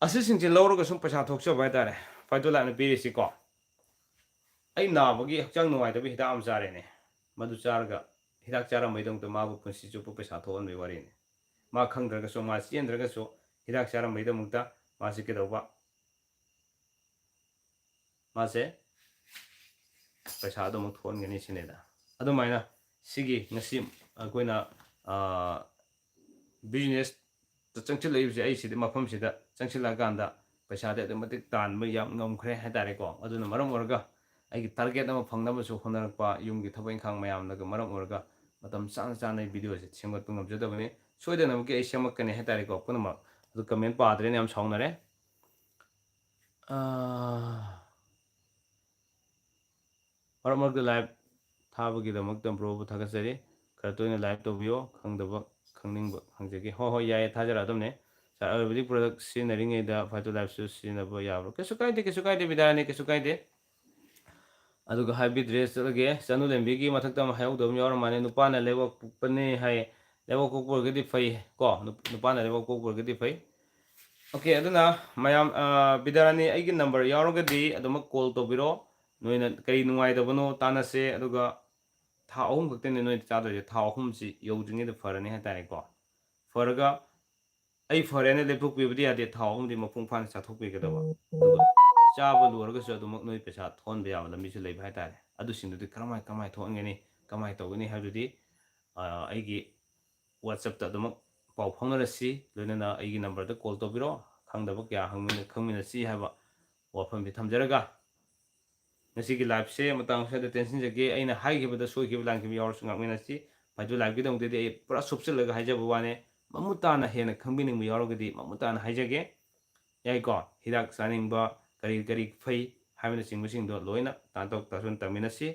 ꯑꯁꯤꯁꯤꯡꯁꯦ ꯂꯧꯔꯒ ꯁꯨꯝ ꯄꯩꯁꯥ ꯊꯣꯛꯆꯕ ꯍꯥꯏꯇꯥꯔꯦ ꯐꯥꯏꯇꯣꯂꯥꯏꯞꯅ ꯄꯤꯔꯤꯁꯤꯀꯣ ꯑꯩ ꯅꯥꯕꯒꯤ ꯍꯛꯆꯥꯡ ꯅꯨꯡꯉꯥꯏꯇꯕ ꯍꯤꯗꯥꯛ ꯑꯃ ꯆꯥꯔꯦꯅꯦ ꯃꯗꯨ ꯆꯥꯔꯒ ꯍꯤꯗꯥꯛ ꯆꯥꯔꯝꯕꯩꯗꯃꯛꯇ ꯃꯥꯕꯨ ꯄꯨꯟꯁꯤ ꯆꯨꯞꯄ ꯄꯩꯁꯥ ꯊꯣꯛꯍꯟꯕꯒꯤ ꯋꯥꯔꯤꯅꯤ ꯃꯥ ꯈꯪꯗ꯭ꯔꯒꯁꯨ ꯃꯥ ꯆꯦꯟꯗ꯭ꯔꯒꯁꯨ ꯍꯤꯗꯥꯛ ꯆꯥꯔꯝꯕꯩꯗꯃꯛꯇ ꯃꯥꯁꯤ ꯀꯩꯗꯧꯕ ꯃꯥꯁꯦ ꯄꯩꯁꯥ ꯑꯗꯨꯃꯛ ꯊꯣꯛꯍꯟꯒꯅꯤ ꯁꯤꯅꯦꯗ ꯑꯗꯨꯃꯥꯏꯅ ꯁꯤꯒꯤ ꯉꯁꯤ ꯑꯩꯈꯣꯏꯅ ꯕꯤꯖꯤꯅꯦꯁꯇ ꯆꯪꯁꯤꯜꯂꯛꯏꯕꯁꯦ ꯑꯩ ꯃꯐꯝꯁꯤꯗ ꯆꯪꯁꯤꯜꯂꯛꯑꯀꯥꯟꯗ ꯄꯩꯁꯥꯗꯤ ꯑꯗꯨꯛ ꯃꯇꯤꯛ ꯇꯥꯟꯕ ꯌꯥꯝ ꯉꯝꯈ꯭ꯔꯦ ꯍꯥꯏꯇꯥꯔꯦꯀꯣ ꯑꯗꯨꯅ ꯃꯔꯝ ꯑꯣꯏꯔꯒ ꯑꯩꯒꯤ ꯇꯥꯔꯒꯦꯠ ꯑꯃ ꯐꯪꯅꯕꯁꯨ ꯍꯣꯠꯅꯔꯛꯄ ꯌꯨꯝꯒꯤ ꯊꯕꯛ ꯏꯪꯈꯥꯡ ꯃꯌꯥꯝꯅꯒ ꯃꯔꯝ ꯑꯣꯏꯔꯒ ꯃꯇꯝ ꯆꯥꯅ ꯆꯥꯅ ꯚꯤꯗꯤꯑꯣꯁꯦ ꯁꯦꯝꯒꯠꯄ ꯉꯝꯖꯗꯕꯅꯤ ꯁꯣꯏꯗꯅꯃꯛꯀꯤ ꯑꯩ ꯁꯦꯝꯃꯛꯀꯅꯤ ꯍꯥꯏꯇꯥꯔꯦꯀꯣ ꯄꯨꯝꯅꯃꯛ ꯑꯗꯨ ꯀꯃꯦꯟ ꯄꯥꯗ꯭ꯔꯦꯅ ꯌꯥꯝ ꯁꯥꯎꯅꯔꯦ ꯃꯔꯛ ꯃꯔꯛꯇ ꯂꯥꯏꯚ ꯊꯥꯕꯒꯤꯗꯃꯛꯇ ꯕ꯭ꯔꯣꯕꯨ ꯊꯥꯒꯠꯆꯔꯤ ꯈꯔ ꯇꯣꯏꯅ ꯂꯥꯏꯚ ꯇꯧꯕꯤꯌꯣ ꯈꯪꯗꯕ ꯈꯪꯅꯤꯡꯕ ꯍꯪꯖꯒꯦ ꯍꯣꯏ ꯍꯣꯏ ꯌꯥꯏꯌꯦ ꯊꯥꯖꯔꯛꯑꯗꯕꯅꯦ ꯁꯥꯔ ꯑꯥꯌꯨꯔꯕꯦꯗꯤꯛ ꯄ꯭ꯔꯗꯛ ꯁꯤꯖꯤꯟꯅꯔꯤꯉꯩꯗ ꯐꯥꯏꯇꯣꯂꯥꯏꯞꯁꯨ ꯁꯤꯖꯤꯟꯅꯕ ꯌꯥꯕ꯭ꯔꯥ ꯀꯩꯁꯨ ꯀꯥꯏꯗꯦ ꯕꯤꯗꯥꯔꯅꯤ ꯀꯩꯁꯨ ꯀꯥꯏꯗꯦ ꯑꯗꯨꯒ ꯍꯥꯏꯕꯤꯗ꯭ꯔꯦ ꯆꯠꯂꯒꯦ ꯆꯅꯨ ꯂꯦꯝꯕꯤꯒꯤ ꯃꯊꯛꯇ ꯑꯃ ꯍꯥꯏꯍꯧꯗꯕ ꯑꯃ ꯌꯥꯎꯔ ꯃꯥꯜꯂꯦ ꯅꯨꯄꯥꯅ ꯂꯩꯕꯥꯛ ꯄꯣꯛꯄꯅꯤ ꯍꯥꯏ ꯂꯩꯕꯥꯛ ꯄꯣꯛꯄ ꯑꯣꯏꯔꯒꯗꯤ ꯐꯩ ꯀꯣ ꯅꯨꯄꯥꯅ ꯂꯩꯕꯥꯛ ꯄꯣꯛꯄ ꯑꯣꯏꯔꯒꯗꯤ ꯐꯩ ꯑꯣꯀꯦ ꯑꯗꯨꯅ ꯃꯌꯥꯝ ꯕꯤꯗꯥꯔꯥꯅꯤ ꯑꯩꯒꯤ ꯅꯝꯕꯔ ꯌꯥꯎꯔꯒꯗꯤ ꯑꯗꯨꯃꯛ ꯀꯣꯜ ꯇꯧꯕꯤꯔꯣ ꯅꯣꯏꯅ ꯀꯔꯤ ꯅꯨꯡꯉꯥꯏꯇꯕꯅꯣ ꯇꯥꯟꯅꯁꯦ ꯑꯗꯨꯒ ꯊꯥ 3 ꯈꯛꯇꯅꯤ ꯅꯣꯏ ꯆꯥꯗꯣꯏꯁꯦ ꯊꯥ 3ꯁꯤ ꯌꯧꯗ꯭ꯔꯤꯉꯩꯗ ꯐꯔꯅꯤ ꯍꯥꯏꯇꯥꯔꯦꯀꯣ ꯐꯔꯒ ꯑꯩ ꯐꯔꯦꯅ ꯂꯦꯞꯊꯣꯛꯄꯤꯕꯗꯤ ꯌꯥꯗꯦ ꯊꯥ 3ꯗꯤ ꯃꯄꯨꯡ ꯐꯥꯅ ꯆꯥꯊꯣꯛꯄꯤꯒꯗꯕ ꯑꯗꯨꯒ ꯆꯥꯕ ꯂꯣꯏꯔꯒꯁꯨ ꯑꯗꯨꯃꯛ ꯅꯣꯏ ꯄꯩꯁా ꯊꯣꯛꯍꯟꯕ ꯌꯥꯕ ꯂꯝꯕꯤꯁꯨ ꯂꯩꯕ ꯍꯥꯏꯇꯥꯔꯦ ꯑꯗꯨꯁꯤꯡꯗꯨꯗꯤ ꯀꯃꯥꯏ ꯊꯣꯛꯍꯟꯒꯅꯤ ꯀꯃꯥꯏ ꯇꯧꯒꯅꯤ ꯍꯥꯏꯕꯗꯨꯗꯤ ꯑꯩꯒꯤ ꯋꯥꯆꯞꯇ ꯑꯗꯨꯃꯛ ꯄꯥꯎ ꯐꯥꯎꯅꯔꯁꯤ ꯂꯣꯏꯅꯅ ꯑꯩꯒꯤ ꯅꯝꯕꯔꯗ ꯀꯣꯜ ꯇꯧꯕꯤꯔꯣ ꯈꯪꯗꯕ ꯀꯌꯥ ꯈꯪꯃꯤꯟꯅꯁꯤ ꯍꯥꯏꯕ ꯋꯥꯐꯝꯗꯤ ꯊꯝꯖꯔꯒ ꯉꯁꯤꯒꯤ ꯂꯥꯏꯐꯁꯦ ꯃꯇꯥꯡ ꯁ꯭ꯋꯥꯏꯗ ꯇꯦꯟꯁꯤꯟꯖꯒꯦ ꯑꯩꯅ ꯍꯥꯏꯈꯤꯕꯗ ꯁꯣꯏꯈꯤꯕ ꯂꯥꯟꯈꯤꯕ ꯌꯥꯎꯔꯁꯨ ꯉꯥꯛꯃꯤꯟꯅꯁꯤ ꯐꯥꯏꯇꯣ ꯂꯥꯏꯐꯀꯤꯗꯃꯛꯇꯗꯤ ꯑꯩ ꯄꯨꯔꯥ ꯁꯨꯞꯆꯤꯜꯂꯒ ꯍꯥꯏꯖꯕ ꯋꯥꯅꯦ ꯃꯃꯨꯠ ꯇꯥꯅ ꯍꯦꯟꯅ ꯈꯪꯕꯤꯅꯤꯡꯕ ꯌꯥꯎꯔꯒꯗꯤ ꯃꯃꯨꯠ ꯇꯥꯅ ꯍꯥꯏꯖꯒꯦ ꯌꯥꯏꯀꯣ ꯍꯤꯗꯥꯛ ꯆꯥꯅꯤꯡꯕ ꯀꯔꯤ ꯐꯩ ꯍꯥꯏꯕꯅꯆꯤꯡꯕꯁꯤꯡꯗꯣ ꯂꯣꯏꯅ ꯇꯥꯟꯊꯣꯛ ꯇꯥꯁꯤꯟ ꯇꯝꯃꯤꯟꯅꯁꯤ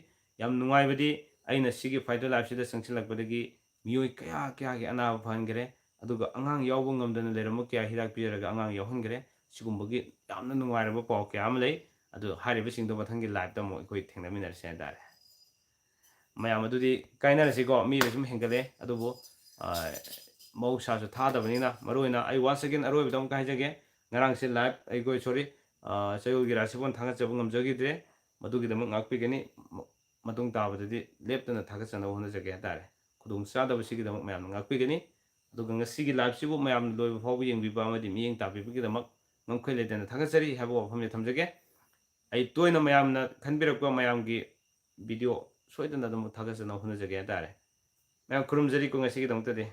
ꯌꯥꯝ ꯅꯨꯡꯉꯥꯏꯕꯗꯤ ꯑꯩꯅ ꯁꯤꯒꯤ ꯐꯥꯏꯇꯣ ꯂꯥꯏꯐꯁꯤꯗ ꯆꯪꯁꯤꯜꯂꯛꯄꯗꯒꯤ ꯃꯤꯑꯣꯏ ꯀꯌꯥꯒꯤ ꯑꯅꯥꯕ ꯐꯍꯟꯈꯔꯦ ꯑꯗꯨꯒ ꯑꯉꯥꯡ ꯌꯥꯎꯕ ꯉꯝꯗꯅ ꯂꯩꯔꯝꯕ ꯀꯌꯥ ꯍꯤꯗꯥꯛ ꯄꯤꯔꯒ ꯑꯉꯥꯡ ꯌꯥꯎꯍꯟꯈꯔꯦ ꯁꯤꯒꯨꯝꯕꯒꯤ ꯌꯥꯝꯅ ꯅꯨꯡꯉꯥꯏꯔꯕ ꯄꯥꯎ ꯀꯌꯥ ꯑꯃ ꯂꯩ ꯑꯗꯨ ꯍꯥꯏꯔꯤꯕꯁꯤꯡꯗꯣ ꯃꯊꯪꯒꯤ ꯂꯥꯏꯐꯇ ꯑꯃꯨꯛ ꯑꯩꯈꯣꯏ ꯊꯦꯡꯅꯃꯤꯟꯅꯔꯁꯤ ꯍꯥꯏꯇꯥꯔꯦ ꯃꯌꯥꯝ ꯑꯗꯨꯗꯤ ꯀꯥꯏꯅꯔꯁꯤꯀꯣ ꯃꯤꯗ ꯁꯨꯝ ꯍꯦꯟꯒꯠꯂꯦ ꯑꯗꯨꯕꯨ ꯃꯍꯧꯁꯥꯁꯨ ꯊꯥꯗꯕꯅꯤꯅ ꯃꯔꯨꯑꯣꯏꯅ ꯑꯩ ꯋꯥꯟꯁ ꯑꯒꯦꯟ ꯑꯔꯣꯏꯕꯗ ꯑꯃꯨꯛ ꯍꯥꯏꯖꯒꯦ ꯉꯔꯥꯡꯁꯦ ꯂꯥꯏꯚ ꯑꯩꯈꯣꯏ ꯆꯌꯣꯜꯒꯤ ꯔꯥꯁꯤꯐꯣꯟ ꯊꯥꯒꯠꯆꯕ ꯉꯝꯖꯈꯤꯗ꯭ꯔꯦ ꯃꯗꯨꯒꯤꯗꯃꯛ ꯉꯥꯛꯄꯤꯒꯅꯤ ꯃꯇꯨꯡ ꯇꯥꯕꯗꯗꯤ ꯂꯦꯞꯇꯅ ꯊꯥꯒꯠꯆꯅꯕ ꯍꯣꯠꯅꯖꯒꯦ ꯍꯥꯏꯇꯥꯔꯦ ꯈꯨꯗꯣꯡꯆꯥꯗꯕꯁꯤꯒꯤꯗꯃꯛ ꯃꯌꯥꯝꯅ ꯉꯥꯛꯄꯤꯒꯅꯤ ꯑꯗꯨꯒ ꯉꯁꯤꯒꯤ ꯂꯥꯏꯚꯁꯤꯕꯨ ꯃꯌꯥꯝꯅ ꯂꯣꯏꯕ ꯐꯥꯎꯕ ꯌꯦꯡꯕꯤꯕ ꯑꯃꯗꯤ ꯃꯤꯠꯌꯦꯡ ꯇꯥꯕꯤꯕꯒꯤꯗꯃꯛ ꯉꯝꯈꯩ ꯂꯩꯇꯅ ꯊꯥꯒꯠꯆꯔꯤ ꯍꯥꯏꯕ ꯋꯥꯐꯝꯁꯦ ꯊꯝꯖꯒꯦ ꯑꯩ ꯇꯣꯏꯅ ꯃꯌꯥꯝꯅ ꯈꯟꯕꯤꯔꯛꯄ ꯃꯌꯥꯝꯒꯤ ꯚꯤꯗꯤꯑꯣ ꯁꯣꯏꯗꯅ ꯑꯗꯨꯝ ꯊꯥꯒꯠꯆꯅꯕ ꯍꯣꯠꯅꯖꯒꯦ ꯍꯥꯏꯇꯥꯔꯦ ꯃꯌꯥꯝ ꯈꯨꯔꯨꯝꯖꯔꯤꯀꯣ ꯉꯁꯤꯒꯤꯗꯃꯛꯇꯗꯤ